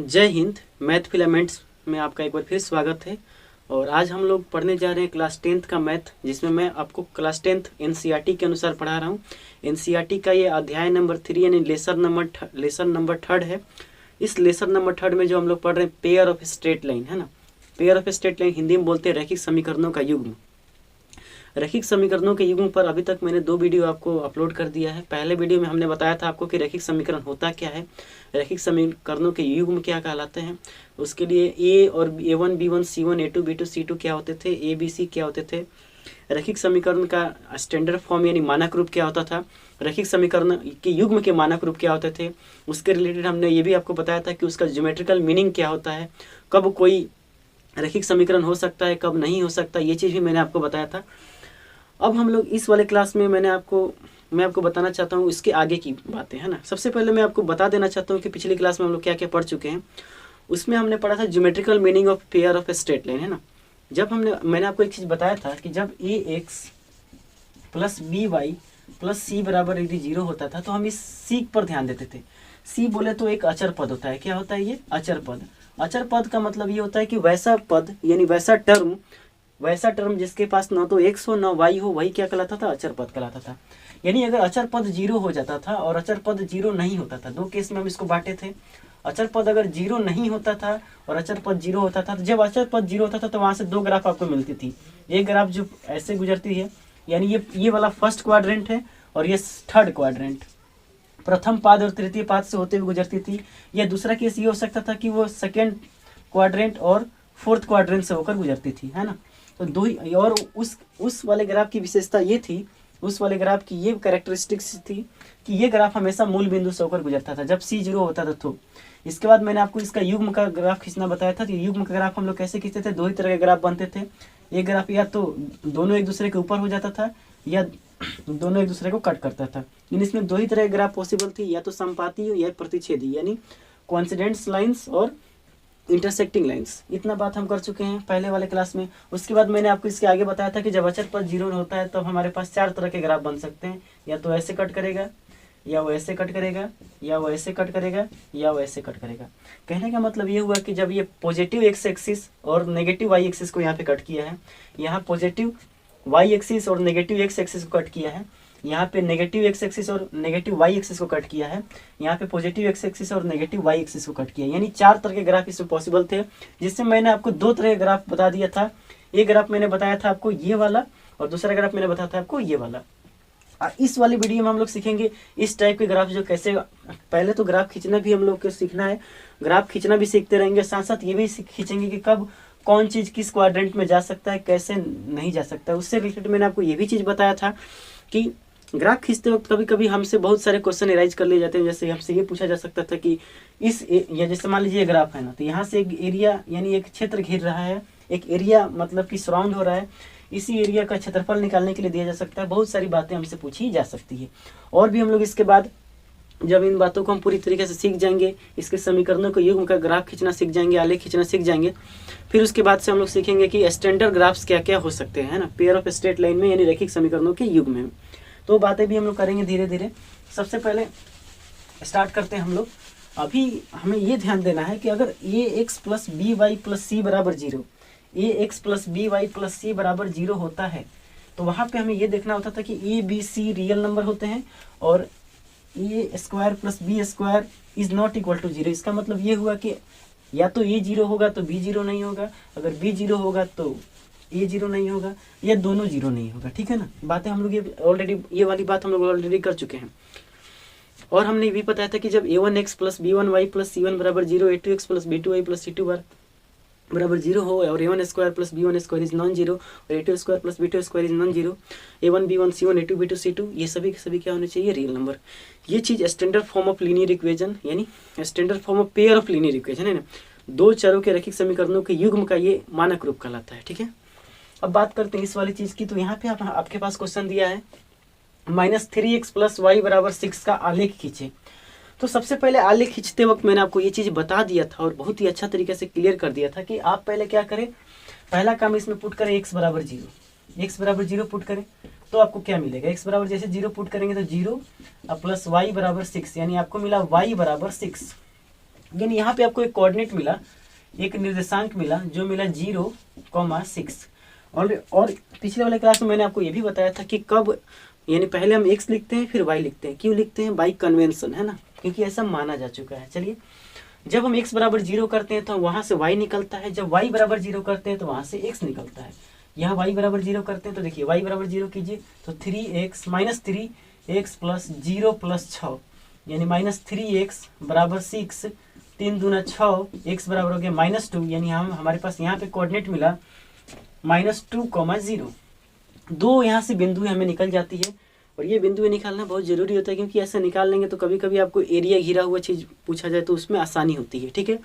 जय Hind. Math filaments में आपका एक बार फिर स्वागत है। और आज हम लोग पढ़ने जा रहे हैं क्लास 10th का मैथ, जिसमें मैं आपको क्लास 10th एनसीईआरटी के अनुसार पढ़ा रहा हूँ। एनसीईआरटी का ये अध्याय नंबर 3 यानी लेसन नंबर 3 है। इस लेसन नंबर 3 में जो हम लोग पढ़ रहे हैं पेयर ऑफ स्ट्रेट लाइन है ना। Pair of straight line Hindi में बोलते हैं रैखिक समीकरणों का युग्म। रैखिक समीकरणों के युग्म पर अभी तक मैंने 2 वीडियो आपको अपलोड कर दिया है। पहले वीडियो में हमने बताया था आपको कि रैखिक समीकरण होता क्या है, रैखिक समीकरणों के युग्म क्या कहलाते हैं। उसके लिए ए और A1 B1 C1 A2 B2 C2 क्या होते थे, ABC क्या होते थे। रैखिक समीकरण का स्टैंडर्ड फॉर्म यानी मानक रूप क्या होता था, रैखिक समीकरण के युग्म के मानक रूप क्या होते थे। उसके रिलेटेड हमने ये भी आपको बताया था कि उसका ज्योमेट्रिकल मीनिंग क्या होता है, कब कोई रैखिक समीकरण हो सकता है कब नहीं हो सकता, ये चीज़ भी मैंने आपको बताया था। अब हम लोग इस वाले क्लास में मैं आपको बताना चाहता हूँ इसके आगे की बातें है ना। सबसे पहले मैं आपको बता देना चाहता हूँ कि पिछली क्लास में हम लोग क्या क्या पढ़ चुके हैं। उसमें हमने पढ़ा था geometrical meaning of pair of straight line है ना। जब मैंने आपको एक चीज़ बताया था कि जब AX plus BY plus C बराबर यदि 0 होता था तो हम इस C पर ध्यान देते थे। C बोले तो एक अचर पद होता है। क्या होता है ये? अचर पद। अचर पद का मतलब ये होता है कि वैसा पद यानी वैसा टर्म जिसके पास न तो x हो न y हो, वही क्या कहलाता था? अचर पद कहलाता था। यानी अगर अचर पद 0 हो जाता था और अचर पद 0 नहीं होता था, दो केस में हम इसको बांटे थे। अचर पद अगर 0 नहीं होता था और अचर पद 0 होता था, तो जब अचर पद 0 होता था तो वहां से दो ग्राफ आपको मिलती थी। एक ग्राफ जो ऐसे गुजरती है, यानी ये वाला फर्स्ट क्वाड्रेंट है और ये थर्ड क्वाड्रेंट, प्रथम पाद और तृतीय पाद से होते हुए गुजरती थी। या दूसरा केस ये हो सकता था कि वो सेकेंड क्वाड्रेंट और फोर्थ क्वाड्रेंट से होकर गुजरती थी, है ना। तो दो ही, और उस वाले ग्राफ की विशेषता ये थी, उस वाले ग्राफ की ये कैरेक्टरिस्टिक्स थी कि ये ग्राफ हमेशा मूल बिंदु से होकर गुजरता था जब C 0 होता था। तो इसके बाद मैंने आपको इसका युग्म का ग्राफ खींचना बताया था। तो युग्म का ग्राफ हम लोग कैसे खींचते थे? दो ही तरह के ग्राफ बनते थे। एक ग्राफ या तो दोनों एक दूसरे के ऊपर हो जाता था या दोनों एक दूसरे को कट करता था। लेकिन इसमें दो ही तरह के ग्राफ पॉसिबल थी, या तो संपाती या प्रतिच्छेदी, यानी कोइंसिडेंस लाइंस और इंटरसेक्टिंग लाइंस। इतना बात हम कर चुके हैं पहले वाले क्लास में। उसके बाद मैंने आपको इसके आगे बताया था कि जब अचर पद 0 होता है तो हमारे पास 4 तरह के ग्राफ बन सकते हैं। या तो ऐसे कट करेगा, या वो ऐसे कट करेगा, या वो ऐसे कट करेगा, या वो ऐसे कट करेगा। कहने का मतलब ये हुआ कि जब ये पॉजिटिव एक्स एक्सिस और नेगेटिव वाई एक्सिस को यहाँ पे कट किया है, यहाँ पॉजिटिव वाई एक्सिस और नेगेटिव एक्स एक्सिस को कट किया है, यहाँ पे नेगेटिव एक्स एक्सिस और नेगेटिव वाई एक्सिस को कट किया है, यहाँ पे पॉजिटिव एक्स एक्सिस और नेगेटिव वाई एक्सिस को कट किया है। यानी 4 तरह के ग्राफ इसमें पॉसिबल थे, जिससे मैंने आपको 2 तरह के ग्राफ बता दिया था। एक ग्राफ मैंने बताया था आपको ये वाला, और दूसरा ग्राफ मैंने बताया था आपको ये वाला। इस वाली वीडियो में हम लोग सीखेंगे इस टाइप के ग्राफ जो कैसे, पहले तो ग्राफ खींचना भी हम लोग को सीखना है, ग्राफ खींचना भी सीखते रहेंगे, साथ साथ ये भी खींचेंगे कि कब कौन चीज़ किस क्वाड्रेंट में जा सकता है, कैसे नहीं जा सकता है। उससे रिलेटेड मैंने आपको ये भी चीज़ बताया था कि ग्राफ खींचते वक्त कभी कभी हमसे बहुत सारे क्वेश्चन एराइज कर लिए जाते हैं। जैसे हमसे ये पूछा जा सकता था कि या जैसे मान लीजिए ग्राफ है ना, तो यहाँ से एक एरिया यानी एक क्षेत्र घेर रहा है, एक एरिया मतलब कि सराउंड हो रहा है, इसी एरिया का क्षेत्रफल निकालने के लिए दिया जा सकता है। बहुत सारी बातें हमसे पूछी जा सकती है। और भी हम लोग इसके बाद जब इन बातों को हम पूरी तरीके से सीख जाएंगे, इसके समीकरणों को युग्म का ग्राफ खींचना सीख जाएंगे, आलेख खींचना सीख जाएंगे, फिर उसके बाद से हम लोग सीखेंगे कि स्टैंडर्ड ग्राफ्स क्या क्या हो सकते हैं, है ना, पेयर ऑफ स्ट्रेट लाइन में यानी रैखिक समीकरणों के युग्म में। तो बातें भी हम लोग करेंगे धीरे धीरे। सबसे पहले स्टार्ट करते हैं हम लोग। अभी हमें ये ध्यान देना है कि अगर AX plus BY plus C बराबर 0, AX plus BY plus C बराबर 0 होता है, तो वहाँ पे हमें ये देखना होता था कि ABC रियल नंबर होते हैं और A square plus B square is not equal to 0। इसका मतलब ये हुआ कि या तो A 0 होगा तो B 0 नहीं होगा, अगर B 0 होगा तो A 0 नहीं होगा, या दोनों 0 नहीं होगा। ठीक है ना। बातें हम लोग ये वाली बात हम लोग ऑलरेडी कर चुके हैं। और हमने ये भी बताया था कि जब A1x plus B1y plus C1 बराबर 0, A2x plus B2y plus C2 बराबर 0 हो, और A1 square plus B1 square is non zero, और A2 square plus B2 square is non zero, A1 B1 C1 A2 B2 C2 ये सभी क्या होने चाहिए? Real number. ये चीज़ standard form of linear equation यानी standard form of pair of linear equation है ना, दो चरों के रैखिक समीकरणों के युग्म का ये मानक रूप कहलाता है। ठीक है। अब बात करते हैं इस वाली चीज़ की। तो यहाँ पे आपके पास क्वेश्चन दिया है -3x प्लस वाई बराबर 6 का आलेख खींचे। तो सबसे पहले आलेख खींचते वक्त मैंने आपको ये चीज़ बता दिया था और बहुत ही अच्छा तरीके से क्लियर कर दिया था कि आप पहले क्या करें, पहला काम इसमें पुट करें x बराबर 0, x बराबर 0 पुट करें तो आपको क्या मिलेगा? x बराबर जैसे 0 पुट करेंगे तो 0 प्लस y बराबर 6, यानी आपको मिला y बराबर 6। यानी यहाँ पे आपको एक कोऑर्डिनेट मिला, एक निर्देशांक मिला जो मिला 0,6। और पिछले वाले क्लास में मैंने आपको ये भी बताया था कि कब, यानी पहले हम x लिखते हैं फिर y लिखते हैं। क्यों लिखते हैं? बाई कन्वेंशन, है ना, क्योंकि ऐसा माना जा चुका है। चलिए, जब हम x बराबर 0 करते हैं तो वहाँ से y निकलता है, जब y बराबर 0 करते हैं तो वहाँ से x निकलता है। यहाँ y बराबर 0 करते हैं तो देखिए y बराबर 0 कीजिए तो 3x minus 3x plus 0 plus 6 यानी माइनस 3x बराबर 6, 3 दूना 6, x बराबर हो गया -2। यानी हम हमारे पास यहाँ पे कोऑर्डिनेट मिला -2,0। दो यहाँ से बिंदु हमें निकल जाती है, और ये बिंदु निकालना बहुत ज़रूरी होता है, क्योंकि ऐसा निकाल लेंगे तो कभी कभी आपको एरिया घिरा हुआ चीज़ पूछा जाए तो उसमें आसानी होती है, ठीक है।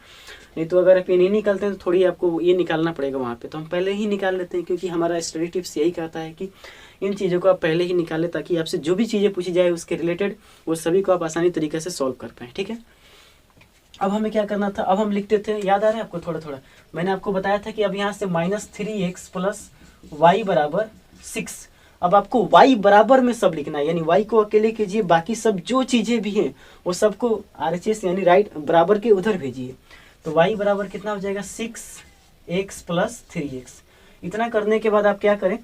नहीं तो अगर आप ये नहीं निकालते हैं तो थोड़ी आपको ये निकालना पड़ेगा वहाँ पे, तो हम पहले ही निकाल लेते हैं, क्योंकि हमारा स्टडी टिप्स यही कहता है कि इन चीज़ों को आप पहले ही निकालें, ताकि आपसे जो भी चीज़ें पूछी जाए उसके रिलेटेड वो सभी को आप आसानी तरीके से सॉल्व कर पाएँ, ठीक है। अब हमें क्या करना था, अब हम लिखते थे, याद आ रहा है आपको थोड़ा थोड़ा, मैंने आपको बताया था कि अब यहाँ से -3x प्लस y बराबर 6। अब आपको y बराबर में सब लिखना है, यानी y को अकेले कीजिए, बाकी सब जो चीज़ें भी हैं वो सबको RHS यानी राइट बराबर के उधर भेजिए। तो y बराबर कितना हो जाएगा 6x प्लस 3x। इतना करने के बाद आप क्या करें,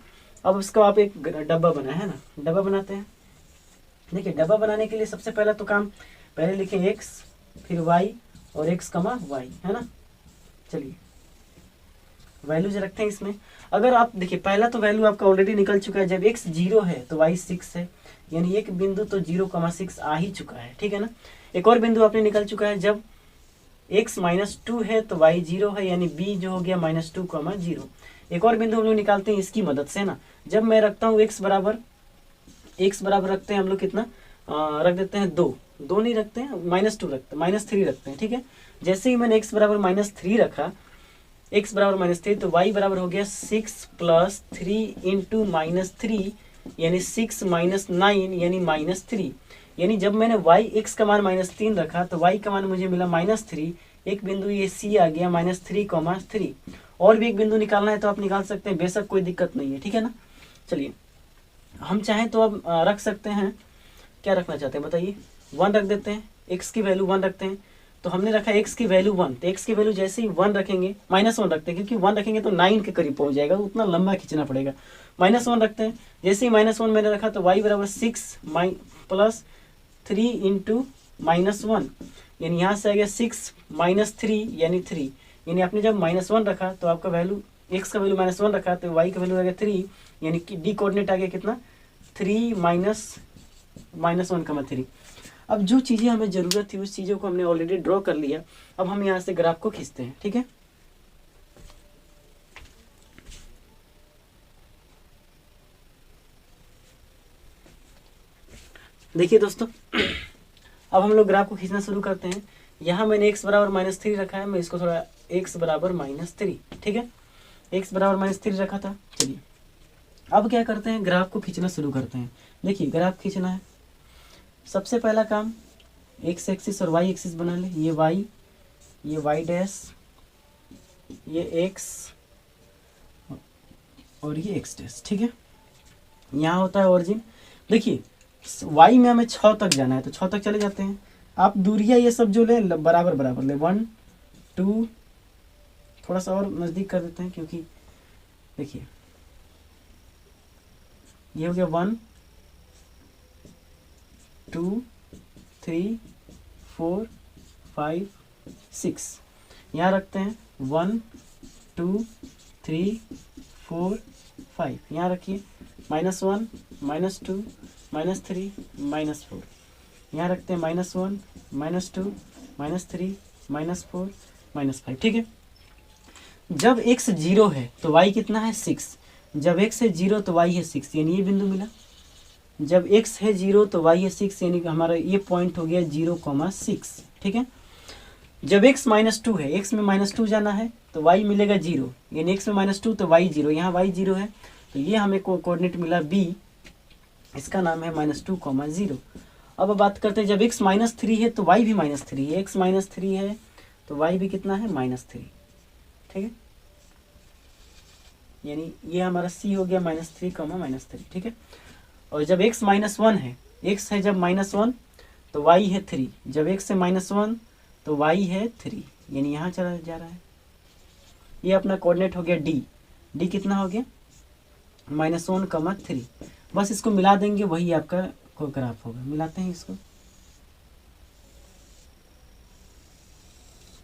अब उसका आप एक डब्बा बनाए, है ना, डब्बा बनाते हैं। देखिए, डब्बा बनाने के लिए सबसे पहला तो काम, पहले लिखे x फिर y और x, y, है ना। चलिए वैल्यूज रखते हैं इसमें। अगर आप देखिए, पहला तो वैल्यू आपका ऑलरेडी निकल चुका है, जब x 0 है तो y 6 है, यानी एक बिंदु तो 0,6 आ ही चुका है, ठीक है ना। एक और बिंदु आपने निकल चुका है, जब x -2 है तो y 0 है, यानी b जो हो गया -2,0। एक और बिंदु हम लोग निकालते हैं इसकी मदद से ना, जब मैं रखता हूँ x बराबर रखते हैं हम लोग कितना, रख देते हैं 2 नहीं रखते हैं, -2 रखते हैं, -3 रखते हैं, ठीक है। जैसे ही मैंने x बराबर -3 रखा, x बराबर -3, तो y बराबर हो गया 6 प्लस 3 इंटू -3 यानी 6 - 9 यानी -3। यानी जब मैंने x का मान -3 रखा तो y का मान मुझे मिला -3। एक बिंदु ये c आ गया -3,3। और भी एक बिंदु निकालना है तो आप निकाल सकते हैं, बेशक कोई दिक्कत नहीं है, ठीक है ना। चलिए, हम चाहें तो अब रख सकते हैं, क्या रखना चाहते हैं बताइए, 1 रख देते हैं, x की वैल्यू 1 रखते हैं। तो हमने रखा x की वैल्यू 1, तो x की वैल्यू जैसे ही 1 रखेंगे, -1 रखते हैं, क्योंकि 1 रखेंगे तो 9 के करीब पहुंच जाएगा, उतना लंबा खींचना पड़ेगा। -1 रखते हैं, जैसे ही -1 मैंने रखा तो y बराबर 6 प्लस 3 इंटू -1, यानी यहाँ से आ गया 6 -3 यानी 3। यानी आपने जब -1 रखा तो आपका वैल्यू, x का वैल्यू -1 रखा तो y का वैल्यू आ गया 3, यानी कि डी कोऑर्डिनेट आ गया कितना, 3 -1,3। अब जो चीज़ें हमें ज़रूरत थी उस चीज़ों को हमने ऑलरेडी ड्रॉ कर लिया। अब हम यहाँ से ग्राफ को खींचते हैं, ठीक है। देखिए दोस्तों, अब हम लोग ग्राफ को खींचना शुरू करते हैं। यहाँ मैंने x बराबर -3 रखा है, मैं इसको थोड़ा x बराबर -3, ठीक है, x बराबर -3 रखा था। चलिए अब क्या करते हैं, ग्राफ को खींचना शुरू करते हैं। देखिए, ग्राफ खींचना है, सबसे पहला काम x एक्सिस और y एक्सिस बना ले, ये y डैश, ये x और ये x डैश, ठीक है। यहाँ होता है ओरिजिन। देखिए, y में हमें 6 तक जाना है तो 6 तक चले जाते हैं। आप दूरियां ये सब जो ले बराबर ले, 1 2, थोड़ा सा और नज़दीक कर देते हैं, क्योंकि देखिए ये हो गया 1 2 3 4 5 6। यहाँ रखते हैं 1 2 3 4 5, यहाँ रखिए -1 -2 -3 -4, यहाँ रखते हैं -1 -2 -3 -4 -5, ठीक है। जब x 0 है तो y कितना है 6, जब x है 0 तो y है 6, यानी ये बिंदु मिला। जब x है 0 तो y है 6, यानी कि हमारा ये पॉइंट हो गया 0,6, ठीक है। जब x -2 है, x में -2 जाना है तो y मिलेगा 0, यानी x में -2 तो y 0, यहाँ y 0 है तो ये हमें कोऑर्डिनेट मिला b, इसका नाम है -2,0। अब बात करते हैं, जब x -3 है तो y भी -3 है, x -3 है तो y भी कितना है -3, ठीक है। यानी ये हमारा c हो गया -3,-3, ठीक है। और जब x -1 है, x है जब -1 तो y है 3, जब x है -1 तो y है 3, यानी यहाँ चला जा रहा है। ये अपना कोऑर्डिनेट हो गया d कितना हो गया -1,3। बस इसको मिला देंगे, वही आपका कोई ग्राफ होगा। मिलाते हैं इसको,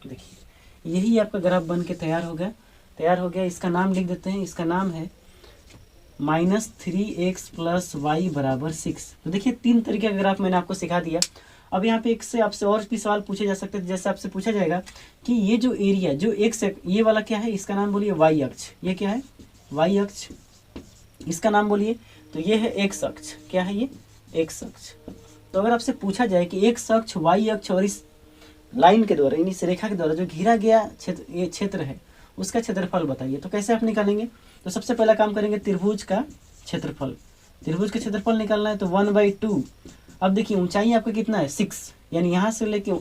देखिए यही आपका ग्राफ बन के तैयार हो गया। इसका नाम लिख देते हैं, इसका नाम है -3x + y = 6। तो देखिए 3 तरीके का ग्राफ मैंने आपको सिखा दिया। अब यहाँ पे एक से आपसे और भी सवाल पूछे जा सकते थे। जैसे आपसे पूछा जाएगा कि ये जो एरिया जो x ये वाला क्या है, इसका नाम बोलिए y अक्ष। ये क्या है y अक्ष, इसका नाम बोलिए। तो ये है x अक्ष, क्या है ये x अक्ष। तो अगर आपसे पूछा जाए कि x अक्ष y अक्ष और इस लाइन के द्वारा यानी इस रेखा के द्वारा जो घिरा गया क्षेत्र, ये क्षेत्र है, उसका क्षेत्रफल बताइए, तो कैसे आप निकालेंगे। तो सबसे पहला काम करेंगे त्रिभुज का क्षेत्रफल। त्रिभुज का क्षेत्रफल निकालना है तो 1/2। अब देखिए ऊंचाई आपका कितना है 6, यानी यहाँ से लेके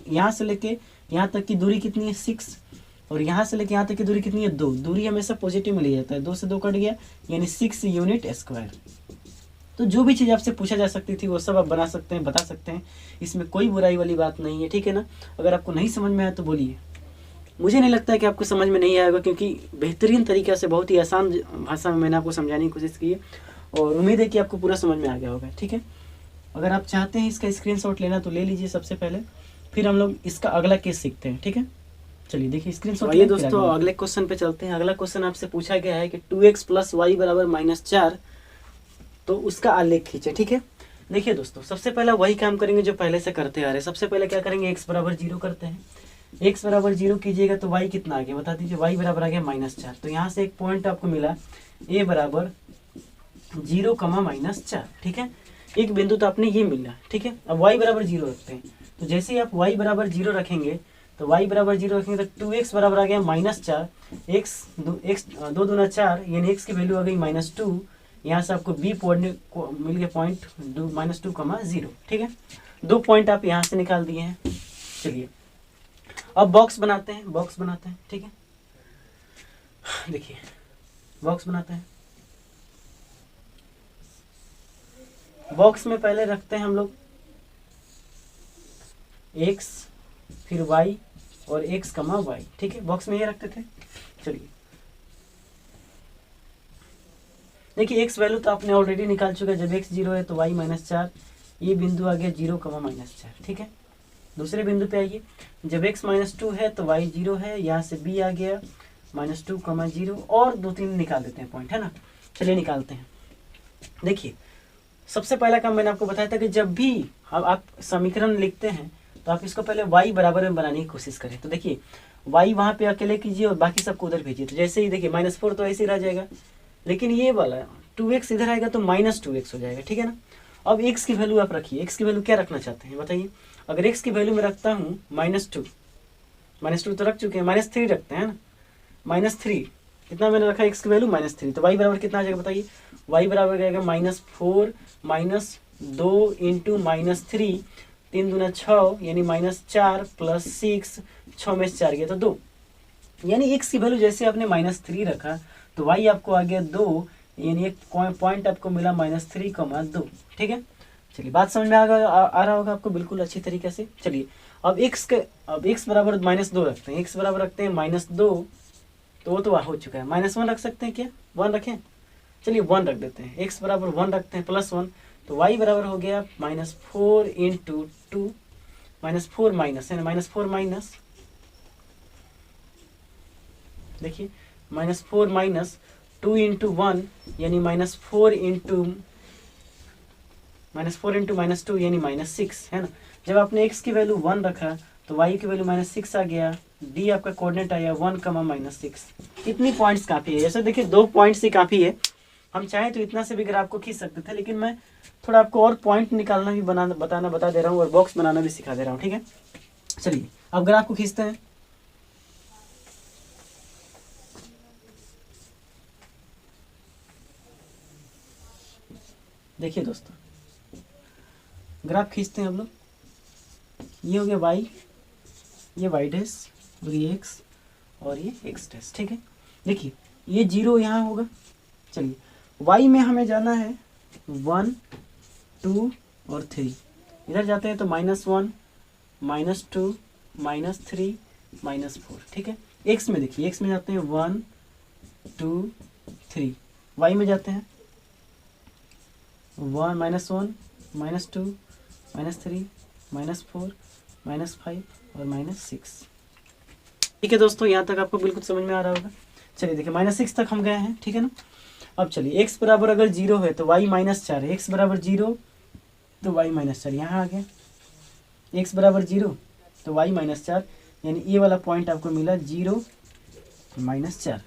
यहाँ तक की दूरी कितनी है 6, और यहाँ से लेके यहाँ तक की दूरी कितनी है 2। दूरी हमेशा पॉजिटिव में लिया जाता है, 2 से 2 कट गया, यानी 6 यूनिट स्क्वायर। तो जो भी चीज़ आपसे पूछा जा सकती थी वो सब आप बना सकते हैं, बता सकते हैं, इसमें कोई बुराई वाली बात नहीं है, ठीक है ना। अगर आपको नहीं समझ में आया तो बोलिए। मुझे नहीं लगता है कि आपको समझ में नहीं आएगा, क्योंकि बेहतरीन तरीके से बहुत ही आसान भाषा में मैंने आपको समझाने की कोशिश की है, और उम्मीद है कि आपको पूरा समझ में आ गया होगा, ठीक है। अगर आप चाहते हैं इसका स्क्रीनशॉट लेना तो ले लीजिए सबसे पहले, फिर हम लोग इसका अगला केस सीखते हैं, ठीक है। चलिए देखिए स्क्रीनशॉट। ये दोस्तों अगले क्वेश्चन पे चलते हैं। अगला क्वेश्चन आपसे पूछा गया है कि 2x + y = -4, तो उसका आलेख खींचे, ठीक है। देखिए दोस्तों सबसे पहला वही काम करेंगे जो पहले से करते आ रहे हैं। सबसे पहले क्या करेंगे, x = 0 करते हैं। x = 0 कीजिएगा तो y कितना आ गया बता दीजिए। y बराबर आ गया -4। तो यहाँ से एक पॉइंट आपको मिला a = 0, -4, ठीक है। एक बिंदु तो आपने ये मिला, ठीक है। अब y = 0 रखते हैं। तो जैसे ही आप y = 0 रखेंगे तो y = 0 रखेंगे तो 2x बराबर आ गया -4, x 2 दूना 4, यानी x की वैल्यू आ गई -2। यहाँ से आपको b पॉइंट मिल गया पॉइंट -2,0, ठीक है। 2 पॉइंट आप यहाँ से निकाल दिए हैं। चलिए अब बॉक्स बनाते हैं, ठीक है। देखिए बॉक्स बनाते हैं। बॉक्स में पहले रखते हैं हम लोग x, फिर y और x, y, ठीक है। बॉक्स में ये रखते थे। चलिए देखिए x वैल्यू तो आपने ऑलरेडी निकाल चुका है। जब x 0 है तो y -4, ये बिंदु आ गया 0, -4, ठीक है। दूसरे बिंदु पे आइए। जब x -2 है तो y 0 है, यहाँ से b आ गया -2, 0, और 2-3 निकाल देते हैं पॉइंट, है ना। चलिए निकालते हैं। देखिए सबसे पहला काम मैंने आपको बताया था कि जब भी आप समीकरण लिखते हैं तो आप इसको पहले y बराबर में बनाने की कोशिश करें। तो देखिए y वहाँ पे अकेले कीजिए और बाकी सबको उधर भेजिए। तो जैसे ही देखिए -4 तो ऐसे ही रह जाएगा, लेकिन ये वाला 2x इधर आएगा तो -2x हो जाएगा, ठीक है ना। अब x की वैल्यू आप रखिए। x की वैल्यू क्या रखना चाहते हैं बताइए। अगर x की वैल्यू मैं रखता हूँ -2 तो रख चुके हैं, -3 रखते हैं ना। -3 कितना मैंने रखा x की वैल्यू -3, तो y बराबर कितना आ जाएगा बताइए। y बराबर जाएगा -4 - 2 × -3, 3 दूना 6, यानी -4 + 6, 6 में से 4 गया तो 2, यानी x की वैल्यू जैसे आपने -3 रखा तो y आपको आ गया 2, यानी एक पॉइंट आपको मिला -3,2, ठीक है। चलिए बात समझ में आ रहा होगा आपको बिल्कुल अच्छी तरीके से। चलिए अब x बराबर -2 रखते हैं। x बराबर रखते हैं -2, तो वो तो हो चुका है। -1 रख सकते हैं क्या, 1 रखें। चलिए 1 रख देते हैं। x बराबर 1 रखते हैं +1, तो y बराबर हो गया -4 × 2, -4 माइनस है ना, -4 देखिए -4 - 2 × 1, यानी -4 × -2, यानी -6, है ना। जब आपने x की वैल्यू 1 रखा तो y की वैल्यू -6 आ गया। d आपका कोऑर्डिनेट आया 1, -6। इतनी पॉइंट्स काफ़ी है। जैसे देखिए 2 पॉइंट्स ही काफ़ी है। हम चाहें तो इतना से भी ग्राफ को खींच सकते थे, लेकिन मैं थोड़ा आपको और पॉइंट निकालना भी बता दे रहा हूँ, और बॉक्स बनाना भी सिखा दे रहा हूँ, ठीक है। चलिए अब ग्राफ को खींचते हैं। देखिए दोस्तों ग्राफ खींचते हैं हम लोग। ये हो गया y, ये y डैश, और ये x, और ये x डैश, ठीक है। देखिए ये 0 यहाँ होगा। चलिए y में हमें जाना है 1, 2 और 3। इधर जाते हैं तो -1, -2, -3 -4, ठीक है। एक्स में देखिए, एक्स में जाते हैं 1 2 3, वाई में जाते हैं 1 -1 -2 -3 -4 -5 और -6। ठीक है दोस्तों, यहाँ तक आपको बिल्कुल समझ में आ रहा होगा। चलिए देखिए -6 तक हम गए हैं, ठीक है ना। अब चलिए x बराबर अगर 0 है तो y -4 है, x बराबर 0 तो y -4 यहाँ आ गया, x बराबर 0 तो y -4, यानी ये वाला पॉइंट आपको मिला 0 -4।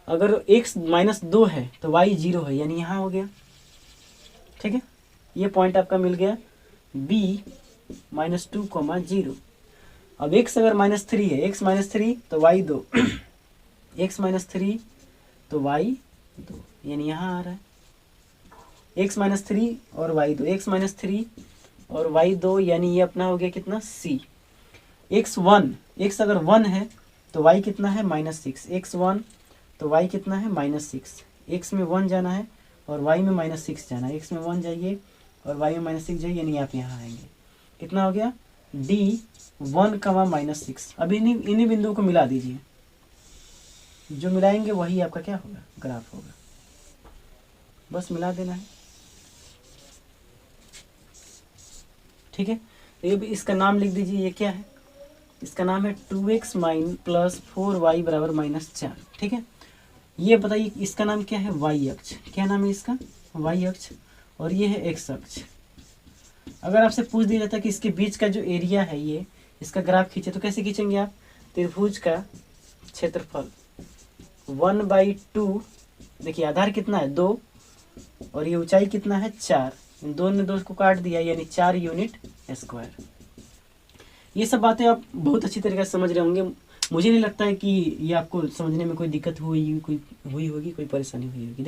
अगर x -2 है तो y 0 है, यानी यहाँ हो गया, ठीक है। ये पॉइंट आपका मिल गया b -2, 0। अब x अगर -3 है, x -3 तो y 2, x -3 तो y 2, यानी यहाँ आ रहा है x -3 और y 2, x -3 और y 2, यानी ये अपना हो गया कितना c। x अगर 1 है तो y कितना है -6, x 1 तो y कितना है -6, x में 1 जाना है और y में -6 जाना है, x में 1 जाइए और y में -6 जाइए, यानी आप यहाँ आएंगे। कितना हो गया d 1, -6। अब इन्हीं बिंदुओं को मिला दीजिए, जो मिलाएंगे वही आपका क्या होगा, ग्राफ होगा। बस मिला देना है, ठीक है। ये भी इसका नाम लिख दीजिए, ये क्या है, इसका नाम है 2x + 4y = -4, ठीक है। ये बताइए इसका नाम क्या है, y अक्ष। क्या नाम है इसका, y अक्ष, और ये है x अक्ष। अगर आपसे पूछ दिया जाता है कि इसके बीच का जो एरिया है, ये इसका ग्राफ खींचे, तो कैसे खींचेंगे आप, त्रिभुज का क्षेत्रफल 1/2, देखिए आधार कितना है 2 और ये ऊंचाई कितना है 4, इन 2 ने 2 को काट दिया, यानी 4 यूनिट स्क्वायर। ये सब बातें आप बहुत अच्छी तरीके से समझ रहे होंगे। मुझे नहीं लगता है कि ये आपको समझने में कोई दिक्कत हुई होगी, कोई परेशानी हुई होगी।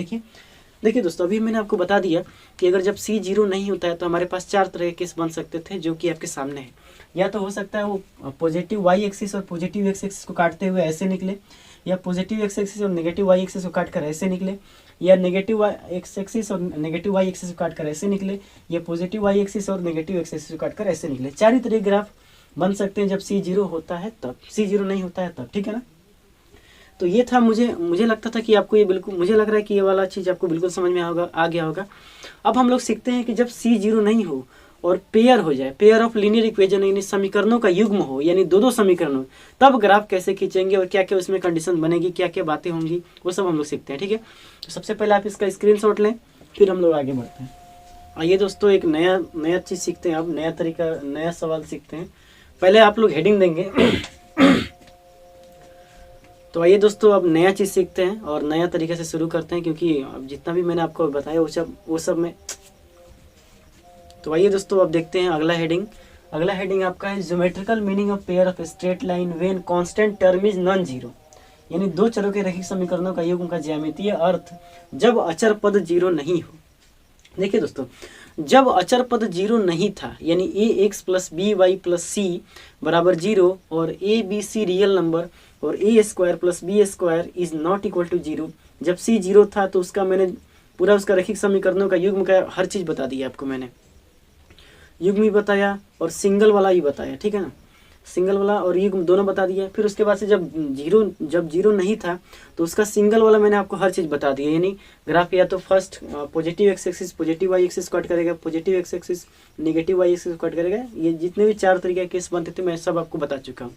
देखिए दोस्तों, अभी मैंने आपको बता दिया कि अगर जब c 0 नहीं होता है तो हमारे पास 4 तरह के केस बन सकते थे, जो कि आपके सामने है। या तो हो सकता है वो पॉजिटिव y एक्सिस और पॉजिटिव x एक्सिस को काटते हुए ऐसे निकले, या पॉजिटिव x एक्सिस और नेगेटिव y एक्सिस को काटकर ऐसे निकले, या नेगेटिव x एक्सिस और नेगेटिव y एक्सिस को काटकर ऐसे निकले, या पॉजिटिव y एक्सिस और नेगेटिव x एक्सिस को काटकर ऐसे निकले। 4 ही तरह के ग्राफ बन सकते हैं जब c 0 होता है तब, c 0 नहीं होता है तब, ठीक है ना। तो ये था, मुझे लगता था कि आपको ये बिल्कुल, मुझे लग रहा है कि ये वाला चीज़ आपको बिल्कुल समझ में आ गया होगा। अब हम लोग सीखते हैं कि जब c 0 नहीं हो और पेयर हो जाए, पेयर ऑफ लीनियर इक्वेशन, यानी समीकरणों का युग्म हो, यानी 2 समीकरण हो, तब ग्राफ कैसे खींचेंगे और क्या क्या उसमें कंडीशन बनेगी, क्या क्या बातें होंगी, वो सब हम लोग सीखते हैं, ठीक है। तो सबसे पहले आप इसका स्क्रीनशॉट लें, फिर हम लोग आगे बढ़ते हैं। आइए दोस्तों, एक नया चीज़ सीखते हैं, अब नया तरीका, नया सवाल सीखते हैं। पहले आप लोग हेडिंग देंगे। तो आइए दोस्तों, अब नया चीज़ सीखते हैं और नया तरीके से शुरू करते हैं, क्योंकि अब जितना भी मैंने आपको बताया वो सब में। तो आइए दोस्तों, अब देखते हैं अगला हेडिंग। अगला हेडिंग आपका है geometrical meaning of pair of straight line when constant term is non zero, यानी 2 चरों के रैखिक समीकरणों का युग्म का ज्यामितीय अर्थ जब अचर पद 0 नहीं हो। देखिए दोस्तों, जब अचर पद 0 नहीं था, यानी ax + by + c = 0 और a b c real number और a² + b² is not equal to 0, जब c 0 था तो उसका मैंने पूरा उसका रैखिक समीकरणों का युग्म का हर चीज़ बता दिया आपको। मैंने युग्म भी बताया और सिंगल वाला भी बताया, ठीक है ना। सिंगल वाला और युग्म दोनों बता दिया। फिर उसके बाद से जब जीरो नहीं था तो उसका सिंगल वाला मैंने आपको हर चीज़ बता दिया, यानी ग्राफ या तो first positive x axis positive y axis cut करेगा, positive x axis negative y axis cut करेगा। ये जितने भी 4 तरीके के केस बनते थे मैं सब आपको बता चुका हूँ।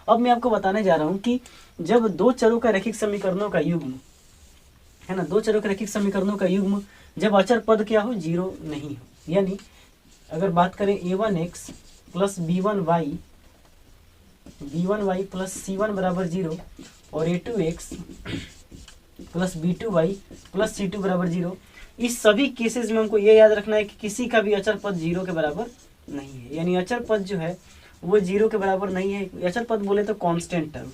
अब मैं आपको बताने जा रहा हूँ कि जब 2 चरों का रैखिक समीकरणों का युग्म है ना, 2 चरों के रैखिक समीकरणों का युग्म जब अचर पद क्या हो, 0 नहीं हो, यानी अगर बात करें a1x + b1y + c1 = 0 और a2x + b2y + c2 = 0, इस सभी केसेस में हमको ये याद रखना है कि किसी का भी अचर पद 0 के बराबर नहीं है, यानी अचर पद जो है वो 0 के बराबर नहीं है। अचर पद बोले तो कांस्टेंट टर्म।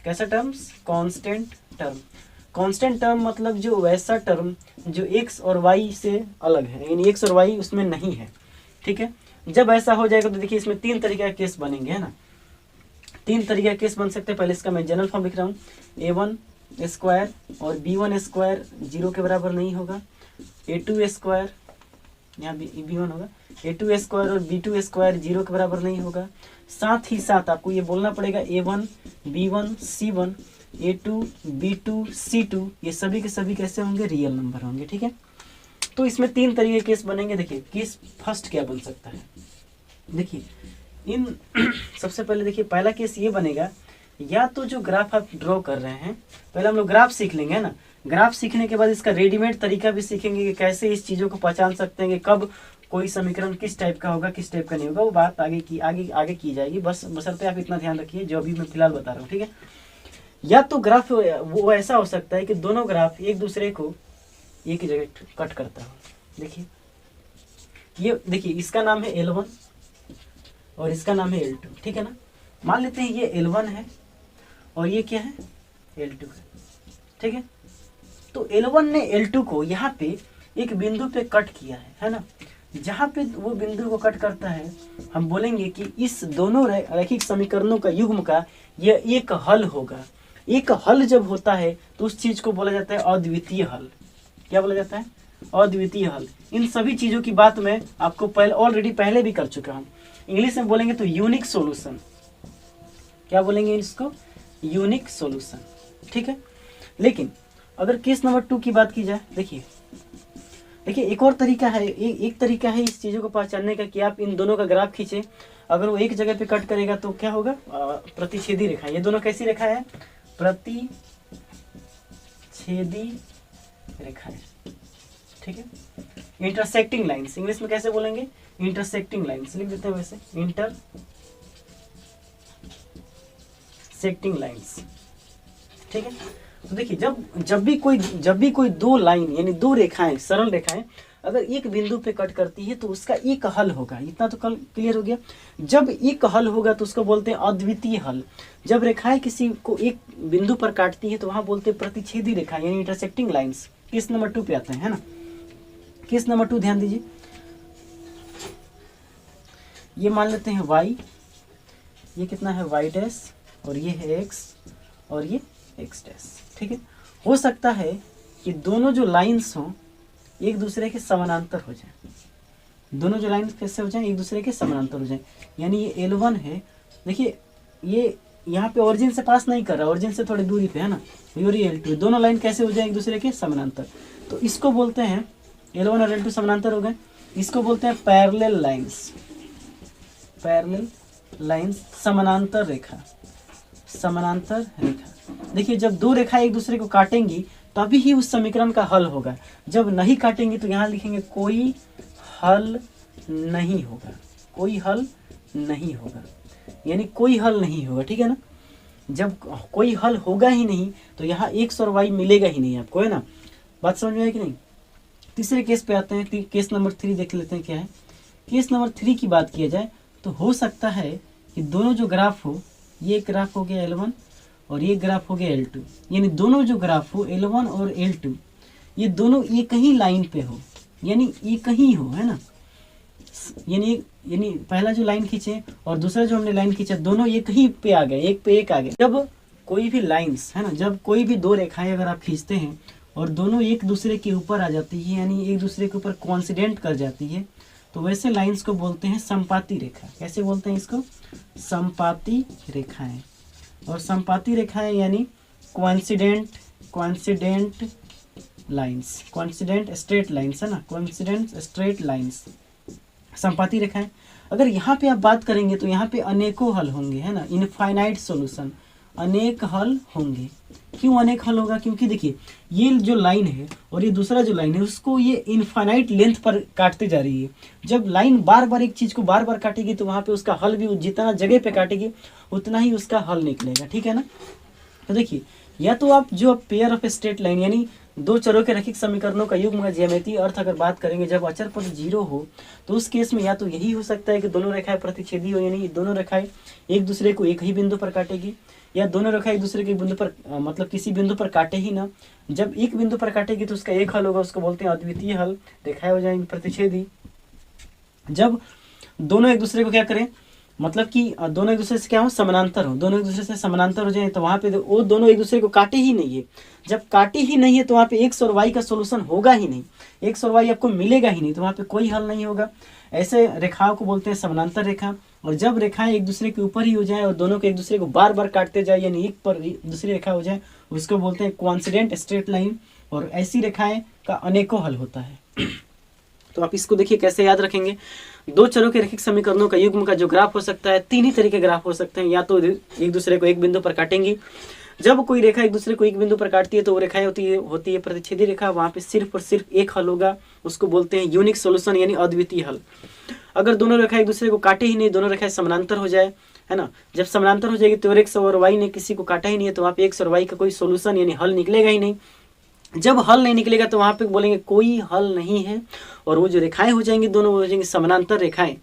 कैसा terms? Constant term. Constant term मतलब जो वैसा टर्म जो x और y से अलग है, यानी x और y उसमें नहीं है, ठीक है। जब ऐसा हो जाएगा तो देखिए इसमें 3 तरीके के केस बनेंगे, है ना। 3 तरीके के केस बन सकते हैं। पहले इसका मैं जनरल फॉर्म लिख रहा हूँ, a1² और b1² 0 के बराबर नहीं होगा, a2² यहाँ b1 होगा, a2 स्क्वायर और b2 स्क्वायर 0 के बराबर नहीं होगा। साथ ही साथ आपको ये बोलना पड़ेगा a1 b1 c1 a2 b2 c2 ये सभी के सभी कैसे होंगे, रियल नंबर होंगे। ठीक है, तो इसमें 3 तरीके केस बनेंगे। देखिए केस फर्स्ट क्या बन सकता है, देखिए इन सबसे पहले देखिए पहला केस ये बनेगा, या तो जो ग्राफ आप ड्रॉ कर रहे हैं, पहले हम लोग ग्राफ सीख लेंगे है ना, ग्राफ सीखने के बाद इसका रेडीमेड तरीका भी सीखेंगे कि कैसे इस चीज़ों को पहचान सकते हैं कि कब कोई समीकरण किस टाइप का होगा किस टाइप का नहीं होगा, वो बात आगे की जाएगी। बस बशर्ते आप इतना ध्यान रखिए जो अभी मैं फिलहाल बता रहा हूँ। ठीक है, या तो ग्राफ वो ऐसा हो सकता है कि दोनों ग्राफ एक दूसरे को एक ही जगह कट करता हो। देखिए ये देखिए इसका नाम है L1 और इसका नाम है L2। ठीक है ना, मान लेते हैं ये L1 है और ये क्या है, L2 है। ठीक है, तो L1 ने L2 को यहाँ पे एक बिंदु पे कट किया है ना, जहाँ पे वो बिंदु को कट करता है हम बोलेंगे कि इस दोनों रैखिक समीकरणों का युग्म का यह एक हल होगा। एक हल जब होता है तो उस चीज को बोला जाता है अद्वितीय हल। क्या बोला जाता है, अद्वितीय हल। इन सभी चीजों की बात मैं आपको ऑलरेडी पहले भी कर चुका हूँ। इंग्लिश में बोलेंगे तो यूनिक सॉल्यूशन, क्या बोलेंगे इसको, यूनिक सॉल्यूशन। ठीक है, लेकिन अगर केस नंबर 2 की बात की जाए, देखिए एक और तरीका है, एक तरीका है इस चीज़ों को पहचानने का कि आप इन दोनों का ग्राफ खींचे, अगर वो एक जगह पे कट करेगा तो क्या होगा, प्रतिच्छेदी रेखा। ये दोनों कैसी रेखा है, प्रतिच्छेदी रेखा है। ठीक है, इंटरसेक्टिंग लाइन्स, इंग्लिश में कैसे बोलेंगे, इंटरसेक्टिंग लाइन्स लिख देते हैं वैसे, इंटरसेक्टिंग लाइन्स। ठीक है, तो देखिए जब भी कोई दो लाइन यानी दो रेखाएं, सरल रेखाएं अगर एक बिंदु पे कट करती है तो उसका एक हल होगा। इतना तो कल क्लियर हो गया। जब एक हल होगा तो उसको बोलते हैं अद्वितीय हल। जब रेखाएं किसी को एक बिंदु पर काटती है तो वहां बोलते हैं प्रतिच्छेदी रेखा यानी इंटरसेक्टिंग लाइंस। केस नंबर 2 पे आते हैं, है ना। केस नंबर 2 ध्यान दीजिए, ये मान लेते हैं y, ये कितना है y डैश और ये है x और ये x डैश। ठीक है, हो सकता है कि दोनों जो लाइंस हों एक दूसरे के समानांतर हो जाएं। दोनों जो लाइंस कैसे हो जाएं, एक दूसरे के समानांतर हो जाएं। यानी ये L1 है, देखिए ये यहाँ पे ओरिजिन से पास नहीं कर रहा, ओरिजिन से थोड़ी दूरी पे है ना, और ये L2, दोनों लाइन कैसे हो जाए एक दूसरे के समानांतर। तो इसको बोलते हैं, L1 और L2 समानांतर हो गए, इसको बोलते हैं पैरेलल लाइंस। पैरेलल लाइंस, समानांतर रेखा, समानांतर रेखा। देखिए जब दो रेखा एक दूसरे को काटेंगी तभी ही उस समीकरण का हल होगा। जब नहीं काटेंगे तो यहाँ लिखेंगे कोई हल नहीं होगा, कोई हल नहीं होगा, यानी कोई हल नहीं होगा। ठीक है ना, जब कोई हल होगा ही नहीं तो यहाँ x और y मिलेगा ही नहीं आपको, है ना। बात समझ में आई कि नहीं। तीसरे केस पे आते हैं, केस नंबर 3 देख लेते हैं क्या है। केस नंबर 3 की बात किया जाए तो हो सकता है कि दोनों जो ग्राफ हो, ये ग्राफ हो गया L1 और ये ग्राफ हो गया L2, यानी दोनों जो ग्राफ हो L1 और L2 ये दोनों एक ही लाइन पे हो, यानी एक ही हो, है ना। यानी पहला जो लाइन खींचे और दूसरा जो हमने लाइन खींचा दोनों एक ही पे आ गए, एक पे एक आ गए। जब कोई भी लाइंस, है ना, जब कोई भी दो रेखाएं अगर आप खींचते हैं और दोनों एक दूसरे के ऊपर आ जाती है, यानी एक दूसरे के ऊपर कोइंसिडेंट कर जाती है, तो वैसे लाइंस को बोलते हैं समपाती रेखा। कैसे बोलते हैं इसको, समपाती रेखाएं। और समपाती रेखाएं यानी coincident lines, coincident straight lines, है ना, कोइंसिडेंट स्ट्रेट लाइंस, समपाती रेखाएं। अगर यहाँ पे आप बात करेंगे तो यहाँ पे अनेकों हल होंगे, है ना, इनफाइनाइट सॉल्यूशन, अनेक हल होंगे। क्यों अनेक हल होगा, क्योंकि देखिए ये जो लाइन है और ये दूसरा जो लाइन है उसको ये इनफाइनाइट लेंथ पर काटते जा रही है। जब लाइन बार बार एक चीज को बार बार काटेगी तो वहां पे उसका हल भी जितना जगह पे काटेगी उतना ही उसका हल निकलेगा। ठीक है ना। तो देखिए या तो आप जो पेयर ऑफ स्ट्रेट लाइन यानी दो चरों के रैखिक समीकरणों का युग्म ज्यामितीय अर्थ अगर बात करेंगे, जब अचर पद 0 हो तो उस केस में या तो यही हो सकता है कि दोनों रेखाएं प्रतिच्छेदी हो, यानी दोनों रेखाएं एक दूसरे को एक ही बिंदु पर काटेगी, या दोनों रेखाएं एक दूसरे के बिंदु पर मतलब किसी बिंदु पर काटे ही ना। जब एक बिंदु पर काटेगी तो उसका एक हल होगा, उसको बोलते हैं अद्वितीय हल, रेखाएं हो जाएंगी प्रतिच्छेदी। जब दोनों एक दूसरे को क्या करें, मतलब कि दोनों एक दूसरे से क्या हो, समानांतर हो, दोनों एक दूसरे से समानांतर हो जाए तो वहां पे वो दोनों एक दूसरे को काटे ही नहीं है। जब काटे ही नहीं है तो वहां पे x और y का सोल्यूशन होगा ही नहीं, x और y आपको मिलेगा ही नहीं, तो वहां पे कोई हल नहीं होगा। ऐसे रेखाओं को बोलते हैं समानांतर रेखा। और जब रेखाएं एक दूसरे के ऊपर ही हो जाए और दोनों के एक दूसरे को बार बार काटते जाए यानी एक पर दूसरी रेखा हो जाए, उसको बोलते हैं कोइंसिडेंट स्ट्रेट लाइन। और ऐसी रेखाएं का अनेकों हल होता है। तो आप इसको देखिए कैसे याद रखेंगे। दो चरों के रैखिक समीकरणों का युग्म का जो ग्राफ हो सकता है, तीन ही तरीके ग्राफ हो सकते हैं। या तो एक दूसरे को एक बिंदु पर काटेंगी, जब कोई रेखा एक दूसरे को एक बिंदु पर काटती है तो वो रेखाएं होती है प्रतिच्छेदी रेखा। वहां पे सिर्फ और सिर्फ एक हल होगा, उसको बोलते हैं यूनिक सॉल्यूशन यानी अद्वितीय हल। अगर दोनों रेखाएं एक दूसरे को काटे ही नहीं, दोनों रेखाएं समानांतर हो जाए, है ना, जब समानांतर हो जाएगी तो एक्स और वाई ने किसी को काटा ही नहीं है, तो वहाँ पे एक्स और वाई का कोई सोल्यूशन यानी हल निकलेगा ही नहीं। जब हल नहीं निकलेगा तो वहाँ पे बोलेंगे कोई हल नहीं है, और वो जो रेखाएं हो जाएंगी दोनों हो जाएंगी समानांतर रेखाएं।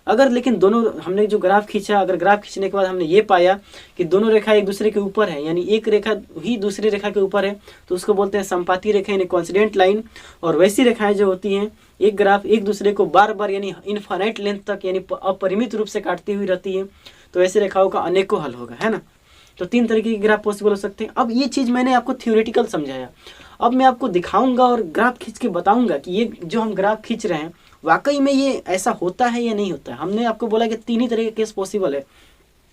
अगर लेकिन दोनों हमने जो ग्राफ खींचा, अगर ग्राफ खींचने के बाद हमने ये पाया कि दोनों रेखा एक दूसरे के ऊपर है, यानी एक रेखा ही दूसरी रेखा के ऊपर है, तो उसको बोलते हैं संपाती रेखा यानी कोइंसिडेंट लाइन। और वैसी रेखाएं जो होती हैं, एक ग्राफ एक दूसरे को बार बार यानी इनफाइनाइट लेंथ तक यानी अपरिमित रूप से काटती हुई रहती है, तो ऐसी रेखाओं का अनेकों हल होगा, है ना। तो तीन तरीके के ग्राफ पॉसिबल हो सकते हैं। अब ये चीज़ मैंने आपको थ्योरेटिकल समझाया, अब मैं आपको दिखाऊंगा और ग्राफ खींच के बताऊंगा कि ये जो हम ग्राफ खींच रहे हैं वाकई में ये ऐसा होता है या नहीं होता है। हमने आपको बोला कि तीन ही तरह के केस पॉसिबल है।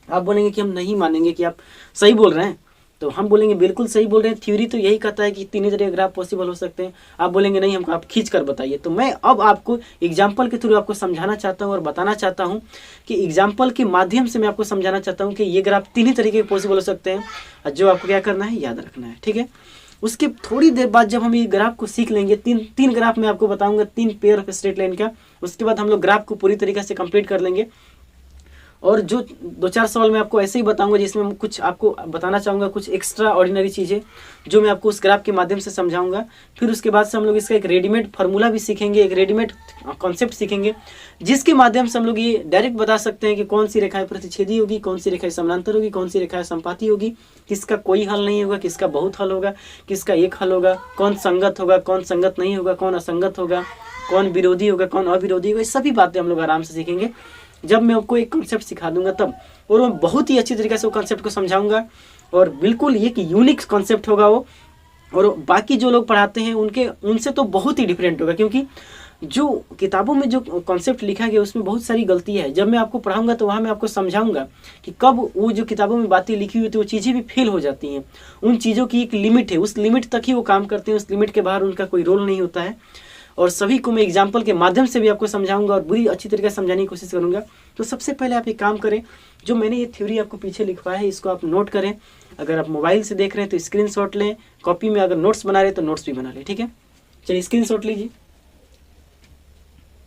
आप बोलेंगे कि हम नहीं मानेंगे कि आप सही बोल रहे हैं, तो हम बोलेंगे बिल्कुल सही बोल रहे हैं, थ्योरी तो यही कहता है कि तीन ही तरह के ग्राफ पॉसिबल हो सकते हैं। आप बोलेंगे नहीं, हमको आप खींच कर बताइए। तो मैं अब आपको एग्जाम्पल के थ्रू आपको समझाना चाहता हूँ और बताना चाहता हूँ कि एग्जाम्पल के माध्यम से मैं आपको समझाना चाहता हूँ कि ये ग्राफ तीन ही तरीके के पॉसिबल हो सकते हैं, और जो आपको क्या करना है याद रखना है, ठीक है। उसके थोड़ी देर बाद जब हम ये ग्राफ को सीख लेंगे, तीन ग्राफ मैं आपको बताऊंगा, तीन पेयर ऑफ स्ट्रेट लाइन का, उसके बाद हम लोग ग्राफ को पूरी तरीके से कंप्लीट कर लेंगे। और जो दो चार सवाल मैं आपको ऐसे ही बताऊंगा जिसमें कुछ आपको बताना चाहूँगा, कुछ एक्स्ट्रा ऑर्डिनरी चीज़ें जो मैं आपको उस ग्राफ के माध्यम से समझाऊंगा। फिर उसके बाद से हम लोग इसका एक रेडीमेड फार्मूला भी सीखेंगे, एक रेडीमेड कॉन्सेप्ट सीखेंगे, जिसके माध्यम से हम लोग ये डायरेक्ट बता सकते हैं कि कौन सी रेखाएं प्रतिच्छेदी होगी, कौन सी रेखाएं समानांतर होगी, कौन सी रेखाएं संपाती होगी, किसका कोई हल नहीं होगा, किसका बहुत हल होगा, किसका एक हल होगा, कौन संगत होगा, कौन संगत नहीं होगा, कौन असंगत होगा, कौन विरोधी होगा, कौन अविरोधी होगा। ये सभी बातें हम लोग आराम से सीखेंगे जब मैं आपको एक कॉन्सेप्ट सिखा दूंगा तब। और मैं बहुत ही अच्छी तरीके से वो कॉन्सेप्ट को समझाऊंगा, और बिल्कुल ये कि यूनिक कॉन्सेप्ट होगा वो, और बाकी जो लोग पढ़ाते हैं उनसे तो बहुत ही डिफरेंट होगा, क्योंकि जो किताबों में जो कॉन्सेप्ट लिखा गया उसमें बहुत सारी गलतियाँ है। जब मैं आपको पढ़ाऊंगा तो वहाँ मैं आपको समझाऊंगा कि कब वो जो किताबों में बातें लिखी हुई थी वो चीज़ें भी फेल हो जाती हैं। उन चीज़ों की एक लिमिट है, उस लिमिट तक ही वो काम करते हैं, उस लिमिट के बाहर उनका कोई रोल नहीं होता है। और सभी को मैं एग्जाम्पल के माध्यम से भी आपको समझाऊंगा और बुरी अच्छी तरीके से समझाने की कोशिश करूंगा। तो सबसे पहले आप एक काम करें, जो मैंने ये थ्योरी आपको पीछे लिखवाया है इसको आप नोट करें। अगर आप मोबाइल से देख रहे हैं तो स्क्रीनशॉट लें, कॉपी में अगर नोट्स बना रहे हैं तो नोट्स भी बना लें, ठीक है। चलिए स्क्रीनशॉट लीजिए।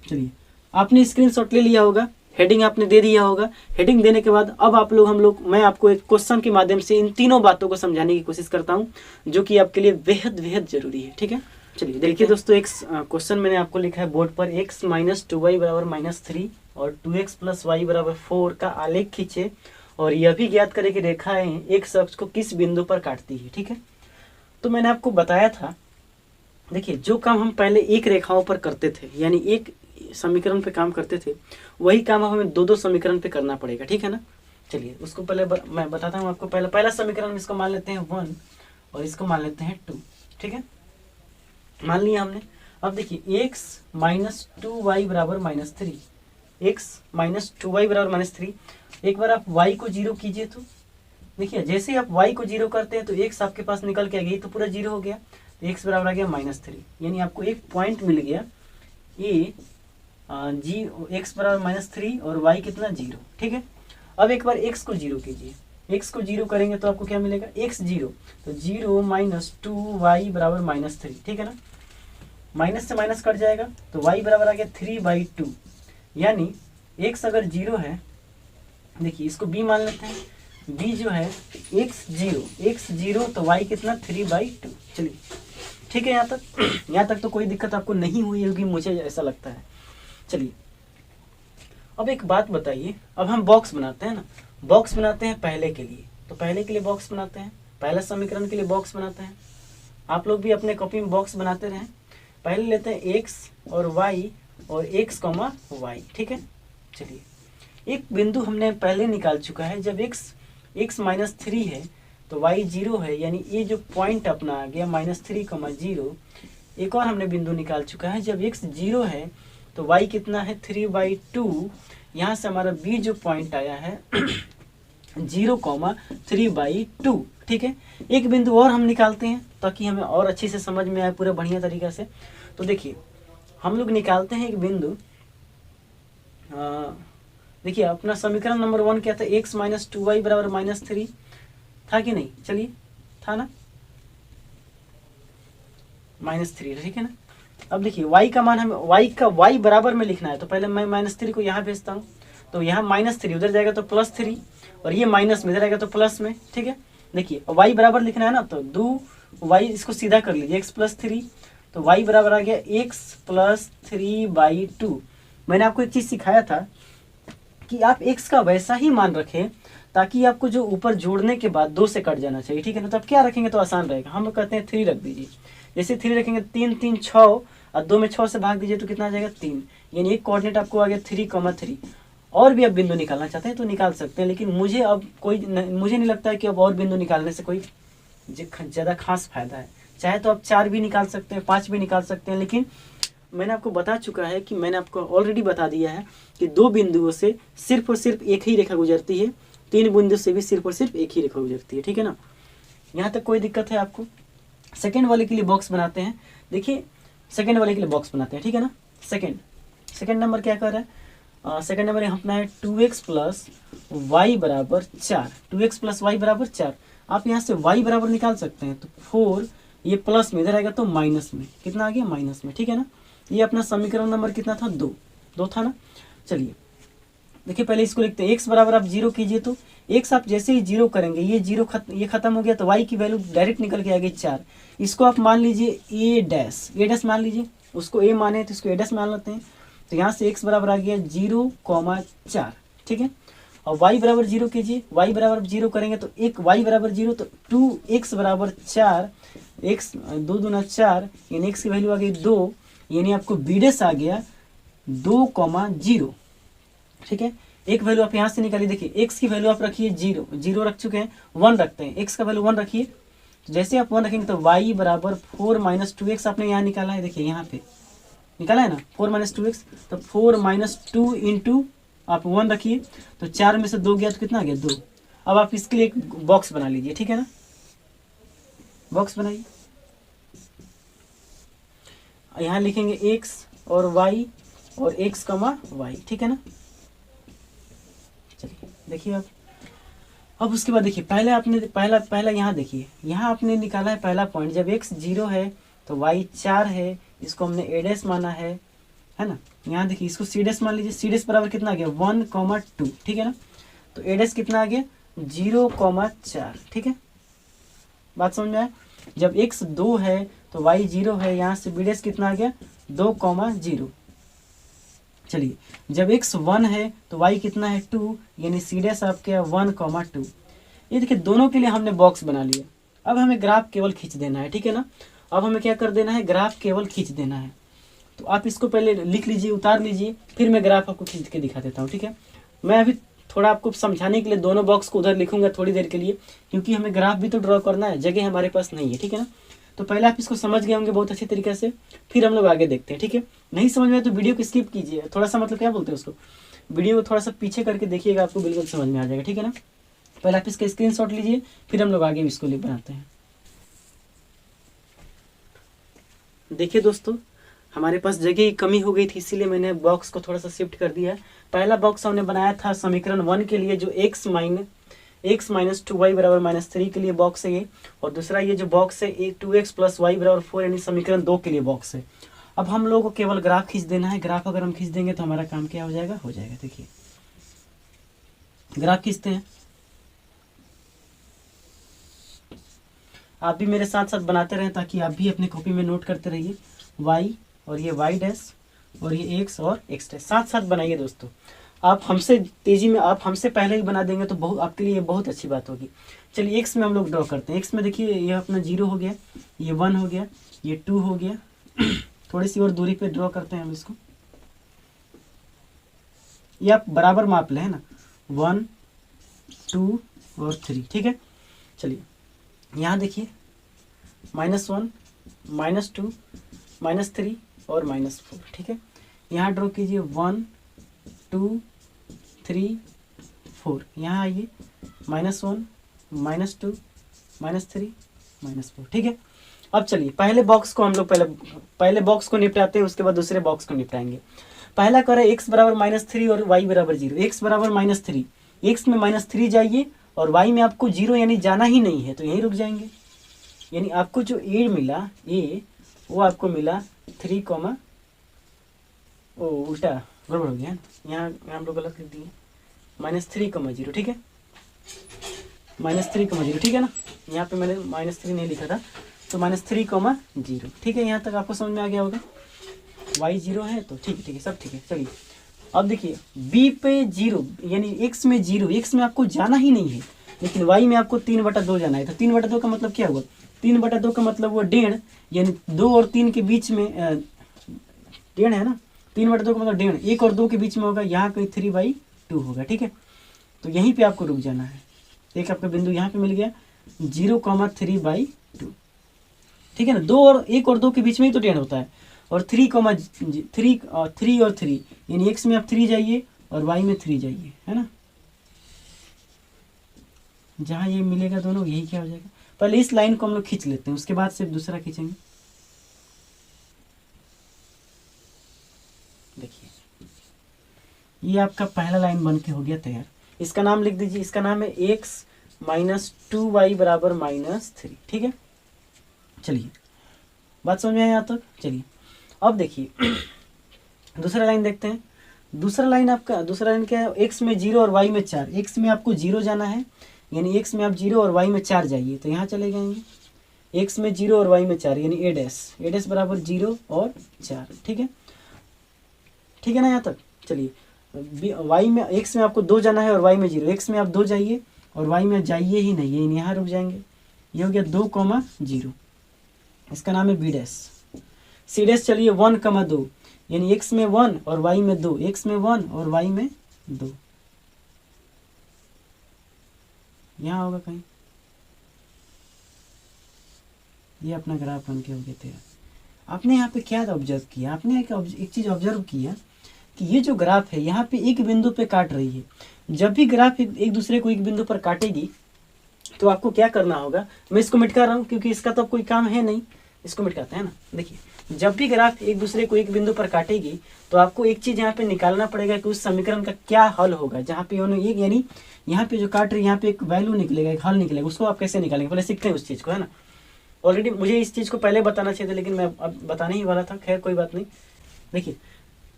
चलिए आपने स्क्रीनशॉट ले लिया होगा, हेडिंग आपने दे दिया होगा। हेडिंग देने के बाद अब मैं आपको एक क्वेश्चन के माध्यम से इन तीनों बातों को समझाने की कोशिश करता हूँ, जो कि आपके लिए बेहद बेहद जरूरी है, ठीक है। चलिए देखिए दोस्तों, एक क्वेश्चन मैंने आपको लिखा है बोर्ड पर, x - 2y = -3 और 2x + y = 4 का आलेख खींचे और यह भी ज्ञात करें कि रेखाएं एक अक्ष को किस बिंदु पर काटती है, ठीक है। तो मैंने आपको बताया था, देखिए जो काम हम पहले एक रेखाओं पर करते थे यानी एक समीकरण पे काम करते थे, वही काम अब हमें दो समीकरण पे करना पड़ेगा, ठीक है ना। चलिए उसको पहले मैं बताता हूँ आपको। पहला समीकरण इसको मान लेते हैं 1 और इसको मान लेते हैं 2, ठीक है, मान लिया हमने। अब देखिए x - 2y = -3, x - 2y = -3। एक बार आप y को 0 कीजिए तो देखिए जैसे ही आप y को 0 करते हैं तो x आपके पास निकल के आ गई, तो पूरा 0 हो गया, तो x बराबर आ गया -3, यानी आपको एक पॉइंट मिल गया ये x बराबर -3 और y कितना 0, ठीक है। अब एक बार x को 0 कीजिए, x को 0 करेंगे तो आपको क्या मिलेगा x 0, तो 0 - 2y = -3, ठीक है ना। माइनस से माइनस कट जाएगा तो y बराबर आ गया 3/2, यानी x अगर 0 है, देखिए इसको b मान लेते हैं, b जो है x 0 तो y कितना 3/2। चलिए ठीक है, यहाँ तक तो कोई दिक्कत आपको नहीं हुई होगी, मुझे ऐसा लगता है। चलिए अब एक बात बताइए, अब हम बॉक्स बनाते हैं ना, बॉक्स बनाते हैं पहले के लिए, तो पहले के लिए बॉक्स बनाते हैं, पहला समीकरण के लिए बॉक्स बनाते हैं। आप लोग भी अपने कॉपी में बॉक्स बनाते रहें। पहले लेते हैं x और y और x, y, ठीक है। चलिए एक बिंदु हमने पहले निकाल चुका है, जब x -3 है तो y 0 है, यानी ये जो पॉइंट अपना आ गया -3, 0। एक और हमने बिंदु निकाल चुका है, जब x 0 है तो y कितना है 3/2। यहाँ से हमारा b जो पॉइंट आया है 0,3/2। ठीक है, एक बिंदु और हम निकालते हैं ताकि हमें और अच्छे से समझ में आए पूरे बढ़िया तरीका से। तो देखिए हम लोग निकालते हैं एक बिंदु। देखिए अपना समीकरण नंबर 1 क्या था, x - 2y बराबर -3 था कि नहीं, चलिए था ना, -3, ठीक है ना। अब देखिए y का मान हमें y बराबर में लिखना है, तो पहले मैं -3 को यहाँ भेजता हूँ, तो यहाँ -3 उधर जाएगा तो +3, और ये माइनस में इधर आएगा तो प्लस में। ठीक है, देखिए y बराबर लिखना है ना, तो 2y इसको सीधा कर लीजिए, x + 3, तो y बराबर आ गया x + 3/2। मैंने आपको एक चीज़ सिखाया था कि आप x का वैसा ही मान रखें ताकि आपको जो ऊपर जोड़ने के बाद 2 से कट जाना चाहिए। ठीक है ना, तो आप क्या रखेंगे तो आसान रहेगा, हम लोग कहते हैं 3 रख दीजिए। जैसे 3 रखेंगे 3 3 6, और 2 में 6 से भाग दीजिए तो कितना आ जाएगा 3, यानी एक कोऑर्डिनेट आपको आ गया 3,3। और भी आप बिंदु निकालना चाहते हैं तो निकाल सकते हैं, लेकिन मुझे नहीं लगता है कि अब और बिंदु निकालने से कोई ज़्यादा खास फायदा है। चाहे तो आप 4 भी निकाल सकते हैं, 5 भी निकाल सकते हैं, लेकिन मैंने आपको बता चुका है कि मैंने आपको ऑलरेडी बता दिया है कि 2 बिंदुओं से सिर्फ और सिर्फ एक ही रेखा गुजरती है, 3 बिंदु से भी सिर्फ और सिर्फ एक ही रेखा गुजरती है। ठीक है ना, यहाँ तक कोई दिक्कत है आपको। सेकेंड वाले के लिए बॉक्स बनाते हैं। देखिए सेकेंड वाले के लिए बॉक्स बनाते हैं, ठीक है ना। सेकेंड नंबर क्या कर रहा है, सेकेंड नंबर अपना है 2x + y बराबर 4। 2x + y बराबर 4। आप यहाँ से y बराबर निकाल सकते हैं, तो 4 ये प्लस में इधर आएगा तो माइनस में, कितना आ गया माइनस में। ठीक है ना, ये अपना समीकरण नंबर कितना था 2 था ना। चलिए देखिए पहले इसको लिखते हैं, x बराबर आप 0 कीजिए, तो x आप जैसे ही 0 करेंगे ये खत्म हो गया, तो y की वैल्यू डायरेक्ट निकल के आ गई 4। इसको आप मान लीजिए a डैश मान लीजिए, उसको a माने तो इसको a' मान लेते हैं। तो यहाँ से x बराबर आ गया 0,4। ठीक है, और y बराबर 0 कीजिए, y बराबर 0 करेंगे तो एक y बराबर 0, तो 2x बराबर 4, x 2 दूना 4, यानी x की वैल्यू आ गई 2, यानी आपको b' आ गया 2,0। ठीक है, एक वैल्यू आप यहाँ से निकालिए। देखिए x की वैल्यू आप रखिए 0 रख चुके हैं, 1 रखते हैं, x का वैल्यू 1 रखिए। तो जैसे आप 1 रखेंगे तो y बराबर 4 - 2x आपने यहाँ निकाला है, देखिए यहाँ पे निकाला है ना 4 - 2x, तो 4 - 2 इंटू आप 1 रखिए, तो 4 में से 2 गया तो कितना आ गया 2। अब आप इसके लिए एक बॉक्स बना लीजिए, ठीक है ना, बॉक्स बनाइए। यहाँ लिखेंगे x और y और x, y, ठीक है ना। चलिए देखिए अब उसके बाद देखिए पहले आपने पहला यहाँ देखिए, यहाँ आपने निकाला है पहला पॉइंट, जब x 0 है तो y 4 है, इसको हमने a' माना है ना। यहाँ देखिए इसको c' मान लीजिए, c' बराबर कितना आ गया 1,2, ठीक है ना। तो a' कितना आ गया 0,4। ठीक है, बात समझ में आया। जब x 2 है तो y 0 है, यहाँ से b' कितना आ गया 2,0। चलिए जब x 1 है तो y कितना है 2, यानी c' आपके 1,2। ये देखिए दोनों के लिए हमने बॉक्स बना लिया। अब हमें ग्राफ केवल खींच देना है, ठीक है ना। अब हमें क्या कर देना है, ग्राफ केवल खींच देना है। तो आप इसको पहले लिख लीजिए, उतार लीजिए, फिर मैं ग्राफ आपको खींच के दिखा देता हूँ, ठीक है। मैं अभी थोड़ा आपको समझाने के लिए दोनों बॉक्स को उधर लिखूंगा थोड़ी देर के लिए, क्योंकि हमें ग्राफ भी तो ड्रॉ करना है, जगह हमारे पास नहीं है, ठीक है ना। तो पहले आप इसको समझ गए होंगे बहुत अच्छे तरीके से, फिर हम लोग आगे देखते हैं, ठीक है। नहीं समझ में आए तो वीडियो को स्किप कीजिए, थोड़ा सा मतलब क्या बोलते हैं उसको, वीडियो को थोड़ा सा पीछे करके देखिएगा, आपको बिल्कुल समझ में आ जाएगा, ठीक है ना। पहले आप इसका स्क्रीनशॉट लीजिए, फिर हम लोग आगे इसको बनाते हैं। देखिए दोस्तों, हमारे पास जगह की कमी हो गई थी, इसीलिए मैंने बॉक्स को थोड़ा सा शिफ्ट कर दिया है। पहला बॉक्स हमने बनाया था समीकरण 1 के लिए, जो x - 2y बराबर -3 के लिए बॉक्स है ये, और दूसरा ये जो बॉक्स है 2x + y बराबर 4, यानी समीकरण 2 के लिए बॉक्स है। अब हम लोगों को केवल ग्राफ खींच देना है। ग्राफ अगर हम खींच देंगे तो हमारा काम क्या हो जाएगा, देखिए ग्राफ खींचते हैं। आप भी मेरे साथ साथ बनाते रहें ताकि आप भी अपने कॉपी में नोट करते रहिए। y और ये y' और ये x और x', साथ साथ बनाइए दोस्तों। आप हमसे तेजी में, आप हमसे पहले ही बना देंगे तो बहुत आपके लिए बहुत अच्छी बात होगी। चलिए x में हम लोग ड्रॉ करते हैं। x में देखिए ये अपना 0 हो गया, ये 1 हो गया, ये 2 हो गया। थोड़ी सी और दूरी पे ड्रॉ करते हैं हम इसको। ये आप बराबर माप लें, है ना, 1 2 और 3, ठीक है। चलिए यहाँ देखिए -1 -2 -3 और -4, ठीक है। यहाँ ड्रॉ कीजिए 1 2 3 4, यहाँ आइए -1 -2 -3 -4, ठीक है। अब चलिए पहले बॉक्स को हम लोग पहले बॉक्स को निपटाते हैं, उसके बाद दूसरे बॉक्स को निपटाएंगे। पहला करें x बराबर -3 और y बराबर 0। x बराबर -3, x में -3 जाइए और y में आपको 0 यानी जाना ही नहीं है, तो यहीं रुक जाएंगे। यानी आपको जो a मिला, a वो आपको मिला 3, उल्टा गड़बड़ हो गया, यहाँ हम लोग गलत लिख दिए, -3, 0, ठीक है, -3, 0, ठीक है ना। यहाँ पे मैंने -3 नहीं लिखा था, तो -3, 0, ठीक है। यहाँ तक आपको समझ में आ गया होगा। y 0 है तो ठीक है, सब ठीक है। चलिए अब देखिए b पे 0 यानी x में 0, x में आपको जाना ही नहीं है, लेकिन y में आपको 3/2 जाना है। तो 3/2 का मतलब क्या हुआ? 3/2 का मतलब वो 1.5, यानी 2 और 3 के बीच में 1.5 है ना। 3/2 का मतलब 1.5, 1 और 2 के बीच में होगा, यहाँ कहीं 3/2 होगा, ठीक है। तो यहीं पे आपको रुक जाना है। एक आपका बिंदु यहाँ पे मिल गया 0,3/2, ठीक है ना। 2 और 1 और 2 के बीच में ही तो 1.5 होता है। और 3 और 3 यानी x में आप 3 जाइए और y में 3 जाइए, है ना। जहाँ ये मिलेगा दोनों, यही क्या हो जाएगा। पहले इस लाइन को हम लोग खींच लेते हैं, उसके बाद सिर्फ दूसरा खींचेंगे। देखिए ये आपका पहला लाइन बन के हो गया तैयार। इसका नाम लिख दीजिए, इसका नाम है x - 2y बराबर -3, ठीक है। चलिए बात समझ में आया यहाँ तक। चलिए अब देखिए दूसरा लाइन देखते हैं। दूसरा लाइन क्या है? x में 0 और y में 4। x में आपको 0 जाना है, यानी x में आप 0 और y में 4 जाइए, तो यहाँ चले जाएंगे। x में 0 और y में 4 यानी a' बराबर 0 और 4, ठीक है, ठीक है ना यहाँ तक। चलिए y में x में आपको 2 जाना है और y में 0। x में आप 2 जाइए और y में जाइए ही नहीं, यानी यहाँ रुक जाएंगे। ये हो गया 2, 0, इसका नाम है b'। c' चलिए 1, 2 यानी x में 1 और y में 2, x में 1 और y में 2, यहाँ होगा कहीं। ये अपना ग्राफ बन के हो गया तैयार। आपने यहाँ पे क्या ऑब्जर्व किया? आपने एक चीज़ ऑब्जर्व किया कि ये जो ग्राफ है यहाँ पे एक बिंदु पे काट रही है। जब भी ग्राफ एक दूसरे को एक बिंदु पर काटेगी तो आपको क्या करना होगा? मैं इसको मिटा रहा हूँ क्योंकि इसका तो कोई काम है नहीं, इसको मिटाते हैं ना। देखिए जब भी ग्राफ एक दूसरे को एक बिंदु पर काटेगी तो आपको एक चीज़ यहाँ पे निकालना पड़ेगा कि उस समीकरण का क्या हल होगा। जहाँ पे एक यानी यहाँ पे जो काट रही है यहाँ पे एक वैल्यू निकलेगा, एक हल निकलेगा, उसको आप कैसे निकालेंगे पहले सीखते हैं उस चीज़ को, है ना। ऑलरेडी मुझे इस चीज़ को पहले बताना चाहिए था लेकिन मैं अब बताने ही वाला था, खैर कोई बात नहीं। देखिए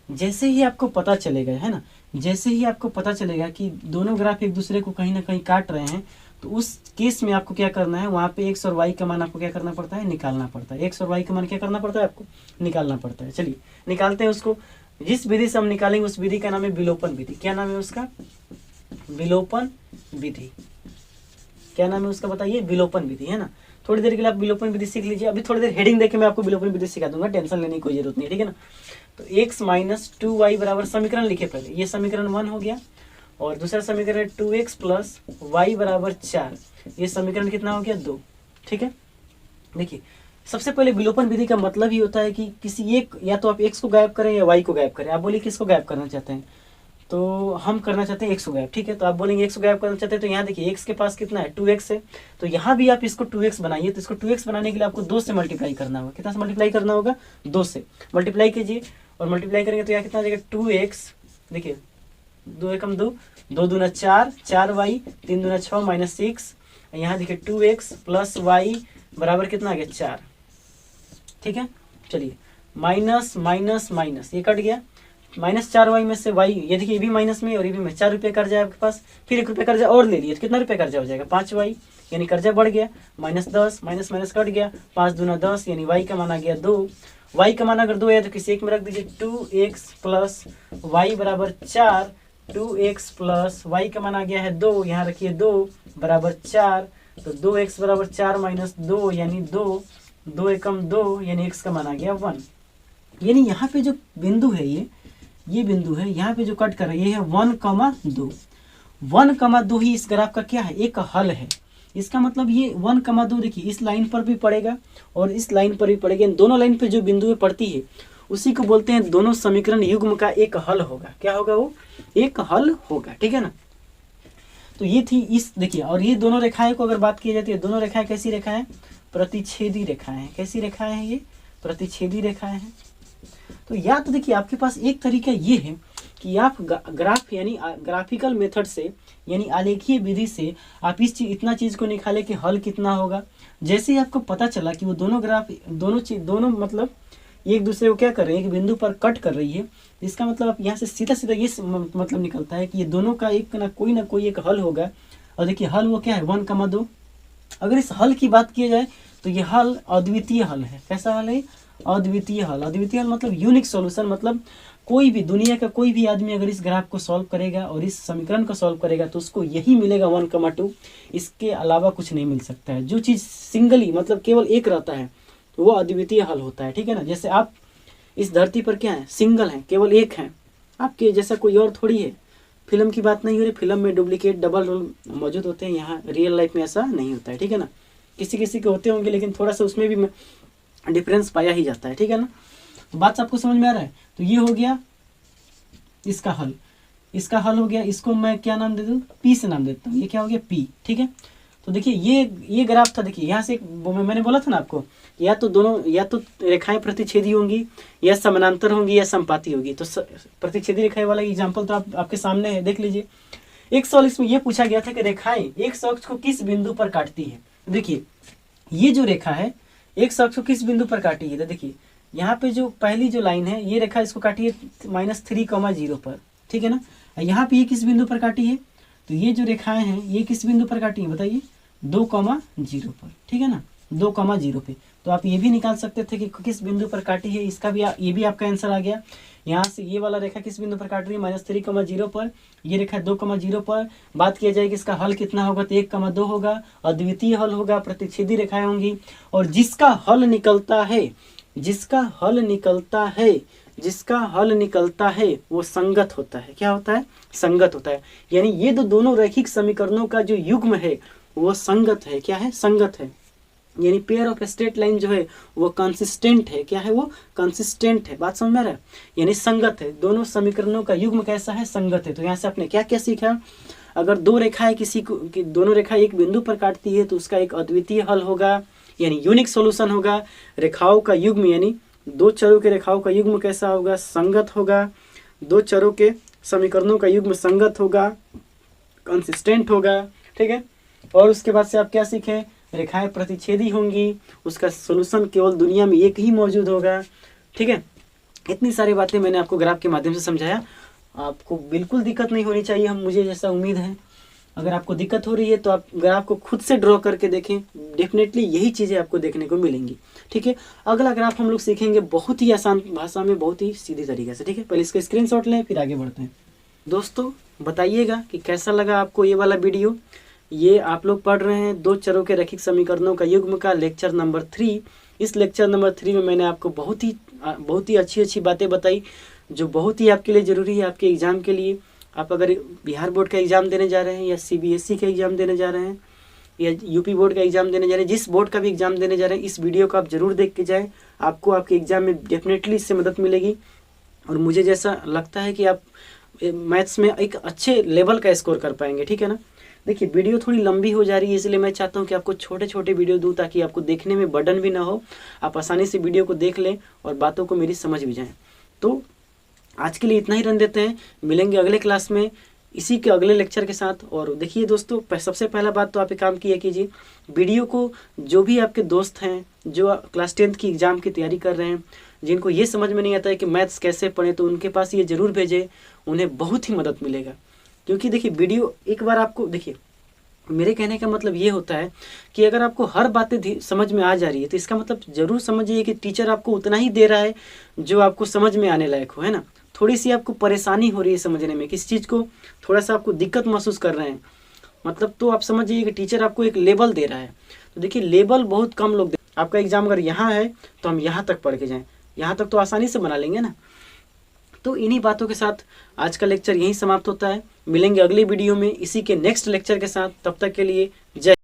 जैसे ही आपको पता चलेगा, है ना, जैसे ही आपको पता चलेगा कि दोनों ग्राफ एक दूसरे को कहीं ना कहीं काट रहे हैं तो उस केस में आपको क्या करना है, वहाँ पे x और y का मान आपको क्या करना पड़ता है? निकालना पड़ता है। x और y का मान क्या करना पड़ता है? आपको निकालना पड़ता है। चलिए निकालते हैं उसको। जिस विधि से हम निकालेंगे उस विधि का नाम है विलोपन विधि। क्या नाम है उसका? विलोपन विधि। क्या नाम है उसका बताइए? विलोपन विधि, है ना। थोड़ी देर के लिए आप विलोपन विधि सीख लीजिए। अभी थोड़ी देर हेडिंग देके मैं आपको विलोपन विधि सिखा दूंगा, टेंशन लेने की कोई जरूरत नहीं, ठीक है ना। तो x - 2y बराबर समीकरण लिखे पहले। ये समीकरण 1 हो गया और दूसरा समीकरण है 2x + y बराबर 4। ये समीकरण कितना हो गया? 2, ठीक है। देखिए सबसे पहले विलोपन विधि का मतलब ही होता है कि किसी एक, या तो आप x को गायब करें या y को गायब करें। आप बोलिए किसको गायब करना चाहते हैं? तो हम करना चाहते हैं x को गायब, ठीक है। तो आप बोलेंगे x को गायब करना चाहते हैं, तो यहाँ देखिए x के पास कितना है? 2x है। तो यहाँ भी आप इसको 2x बनाइए। तो इसको 2x बनाने के लिए आपको 2 से मल्टीप्लाई करना होगा। कितना से मल्टीप्लाई करना होगा? 2 से मल्टीप्लाई कीजिए और मल्टीप्लाई करेंगे तो यहाँ कितना आ जाएगा? 2x, देखिए 2 एकम 2, 2 दूना 4, 4y, 3 दूना 6 - 6। यहाँ देखिए 2x + y बराबर कितना आ गया? 4, ठीक है। चलिए माइनस माइनस माइनस, ये कट गया। -4y में से y, ये देखिए ये भी माइनस में और ये भी में, 4 रुपये कर्जा है आपके पास। फिर 1 रुपये कर्जा और ले लिए तो कितना रुपये कर्जा हो जाएगा? 5y, यानी कर्जा बढ़ गया। -10, माइनस माइनस कट गया, 5 दूना 10, यानी y का मान आ गया 2। y का मान अगर 2 है तो किसी एक में रख दीजिए। 2x + y बराबर 4, 2x + y का मान आ गया है 2, यहाँ रखिए 2 बराबर 4। तो 2x बराबर 4 - 2 यानी 2, 2 एकम 2 यानी x का मान आ गया 1। यानी यहाँ पे जो बिंदु है ये बिंदु है, यहाँ पे जो कट कर रही है 1,2। 1,2 ही इस ग्राफ का क्या है? एक हल है। इसका मतलब ये 1,2 देखिए इस लाइन पर भी पड़ेगा और इस लाइन पर भी पड़ेगा। इन दोनों लाइन पे जो बिंदुएं पड़ती है उसी को बोलते हैं दोनों समीकरण युग्म का एक हल होगा। क्या होगा? वो एक हल होगा, ठीक है ना। तो ये थी इस, देखिए, और ये दोनों रेखाएं को अगर बात की जाती है, दोनों रेखाएं कैसी रेखाएं हैं? प्रतिच्छेदी रेखाएं हैं। कैसी रेखाएं हैं? ये प्रतिच्छेदी रेखाएं हैं। तो या तो देखिए आपके पास एक तरीका ये है कि आप ग्राफ यानी ग्राफिकल मेथड से यानी आलेखीय विधि से आप इतना चीज़ को निकाले कि हल कितना होगा। जैसे ही आपको पता चला कि वो दोनों ग्राफ दोनों मतलब एक दूसरे को क्या कर रहे हैं, एक बिंदु पर कट कर रही है, इसका मतलब आप यहाँ से सीधा सीधा ये मतलब निकलता है कि ये दोनों का एक ना कोई एक हल होगा। और देखिए हल वो क्या है? 1,2। अगर इस हल की बात की जाए तो ये हल अद्वितीय हल है। कैसा हल है? अद्वितीय हल। अद्वितीय हल मतलब यूनिक सॉल्यूशन, मतलब कोई भी दुनिया का कोई भी आदमी अगर इस ग्राफ को सॉल्व करेगा और इस समीकरण को सॉल्व करेगा तो उसको यही मिलेगा 1,2। इसके अलावा कुछ नहीं मिल सकता है। जो चीज़ सिंगली मतलब केवल एक रहता है तो वो अद्वितीय हल होता है, ठीक है ना। जैसे आप इस धरती पर क्या है? सिंगल है, केवल एक है, आपके जैसा कोई और थोड़ी है। फिल्म की बात नहीं हो रही, फिल्म में डुप्लीकेट डबल रोल मौजूद होते हैं, यहाँ रियल लाइफ में ऐसा नहीं होता है, ठीक है ना। किसी किसी के होते होंगे लेकिन थोड़ा सा उसमें भी डिफरेंस पाया ही जाता है, ठीक है ना। तो बात आपको समझ में आ रहा है? तो ये हो गया इसका हल, इसका हल हो गया। इसको मैं क्या नाम दे दूँ? पी से नाम देता हूँ। ये क्या हो गया? पी, ठीक है। तो देखिए ये ग्राफ था। देखिए यहाँ से मैंने बोला था ना आपको, या तो दोनों या तो रेखाएं प्रतिच्छेदी होंगी या समानांतर होंगी या समपाती होगी। तो प्रतिच्छेदी रेखाएं वाला एग्जाम्पल तो आपके सामने है, देख लीजिए। एक सवाल इसमें यह पूछा गया था कि रेखाएं एक अक्ष को किस बिंदु पर काटती है। देखिए ये जो रेखा है एक अक्ष को किस बिंदु पर काटी है। तो देखिए यहाँ पे जो पहली जो लाइन है ये रेखा इसको काटी है -3,0 पर, ठीक है ना। यहाँ पे ये किस बिंदु पर काटी है? तो ये जो रेखाएं हैं ये किस बिंदु पर काटी है बताइए? 2,0 पर, ठीक है ना, 2,0 पे। तो आप ये भी निकाल सकते थे कि किस बिंदु पर काटी है। इसका भी ये भी आपका आंसर आ गया। यहाँ से ये वाला रेखा किस बिंदु पर काट रही है? -3,0 पर। ये रेखा 2,0 पर। बात किया जाए कि इसका हल कितना होगा तो 1,2 होगा। अद्वितीय हल होगा, प्रतिच्छेदी रेखाएं होंगी। और जिसका हल निकलता है वो संगत होता है। क्या होता है? संगत होता है। यानी ये दोनों रैखिक समीकरणों का जो युग्म है वो संगत है। क्या है? संगत है। यानी पेयर ऑफ स्ट्रेट लाइन जो है वो कंसिस्टेंट है। क्या है? वो कंसिस्टेंट है। बात समझ में आ रहा है? यानी संगत है। दोनों समीकरणों का युग्म कैसा है? संगत है। तो यहाँ से आपने क्या क्या सीखा? अगर दो रेखाएं दोनों रेखाएं एक बिंदु पर काटती है तो उसका एक अद्वितीय हल होगा, यानी यूनिक सॉल्यूशन होगा। रेखाओं का युग्म यानी दो चरों के रेखाओं का युग्म कैसा होगा? संगत होगा। दो चरों के समीकरणों का युग्म संगत होगा, कंसिस्टेंट होगा, ठीक है। और उसके बाद से आप क्या सीखें? रेखाएं प्रतिच्छेदी होंगी, उसका सॉल्यूशन केवल दुनिया में एक ही मौजूद होगा, ठीक है। इतनी सारी बातें मैंने आपको ग्राफ के माध्यम से समझाया। आपको बिल्कुल दिक्कत नहीं होनी चाहिए, मुझे जैसा उम्मीद है। अगर आपको दिक्कत हो रही है तो आप ग्राफ को खुद से ड्रॉ करके देखें, डेफिनेटली यही चीज़ें आपको देखने को मिलेंगी, ठीक है। अगला ग्राफ हम लोग सीखेंगे बहुत ही आसान भाषा में, बहुत ही सीधी तरीके से, ठीक है। पहले इसका स्क्रीनशॉट लें फिर आगे बढ़ते हैं। दोस्तों बताइएगा कि कैसा लगा आपको ये वाला वीडियो। ये आप लोग पढ़ रहे हैं दो चरों के रैखिक समीकरणों का युग्म का लेक्चर नंबर 3। इस लेक्चर नंबर 3 में मैंने आपको बहुत ही अच्छी बातें बताई जो बहुत ही आपके लिए ज़रूरी है, आपके एग्ज़ाम के लिए। आप अगर बिहार बोर्ड का एग्ज़ाम देने जा रहे हैं या CBSE का एग्ज़ाम देने जा रहे हैं या UP बोर्ड का एग्ज़ाम देने जा रहे हैं, जिस बोर्ड का भी एग्ज़ाम देने जा रहे हैं, इस वीडियो को आप ज़रूर देख के जाएँ। आपको आपके एग्ज़ाम में डेफिनेटली इससे मदद मिलेगी। और मुझे जैसा लगता है कि आप मैथ्स में एक अच्छे लेवल का स्कोर कर पाएंगे, ठीक है ना। देखिए वीडियो थोड़ी लंबी हो जा रही है, इसलिए मैं चाहता हूं कि आपको छोटे छोटे वीडियो दूं ताकि आपको देखने में बर्डन भी ना हो, आप आसानी से वीडियो को देख लें और बातों को मेरी समझ भी जाएं। तो आज के लिए इतना ही रहने देते हैं, मिलेंगे अगले क्लास में इसी के अगले लेक्चर के साथ। और देखिए दोस्तों, सबसे पहला बात तो आप एक काम किया कीजिए, वीडियो को जो भी आपके दोस्त हैं जो क्लास 10th की एग्ज़ाम की तैयारी कर रहे हैं, जिनको ये समझ में नहीं आता है कि मैथ्स कैसे पढ़ें, तो उनके पास ये ज़रूर भेजें, उन्हें बहुत ही मदद मिलेगा। क्योंकि देखिए वीडियो एक बार आपको, देखिए मेरे कहने का मतलब ये होता है कि अगर आपको हर बातें समझ में आ जा रही है तो इसका मतलब ज़रूर समझिए कि टीचर आपको उतना ही दे रहा है जो आपको समझ में आने लायक हो, है ना। थोड़ी सी आपको परेशानी हो रही है समझने में, किसी चीज़ को थोड़ा सा आपको दिक्कत महसूस कर रहे हैं, मतलब तो आप समझिए कि टीचर आपको एक लेवल दे रहा है। तो देखिए लेवल बहुत कम लोग आपका एग्ज़ाम अगर यहाँ है तो हम यहाँ तक पढ़ के जाएँ, यहाँ तक तो आसानी से बना लेंगे ना। तो इन्हीं बातों के साथ आज का लेक्चर यहीं समाप्त होता है। मिलेंगे अगले वीडियो में इसी के नेक्स्ट लेक्चर के साथ। तब तक के लिए जय।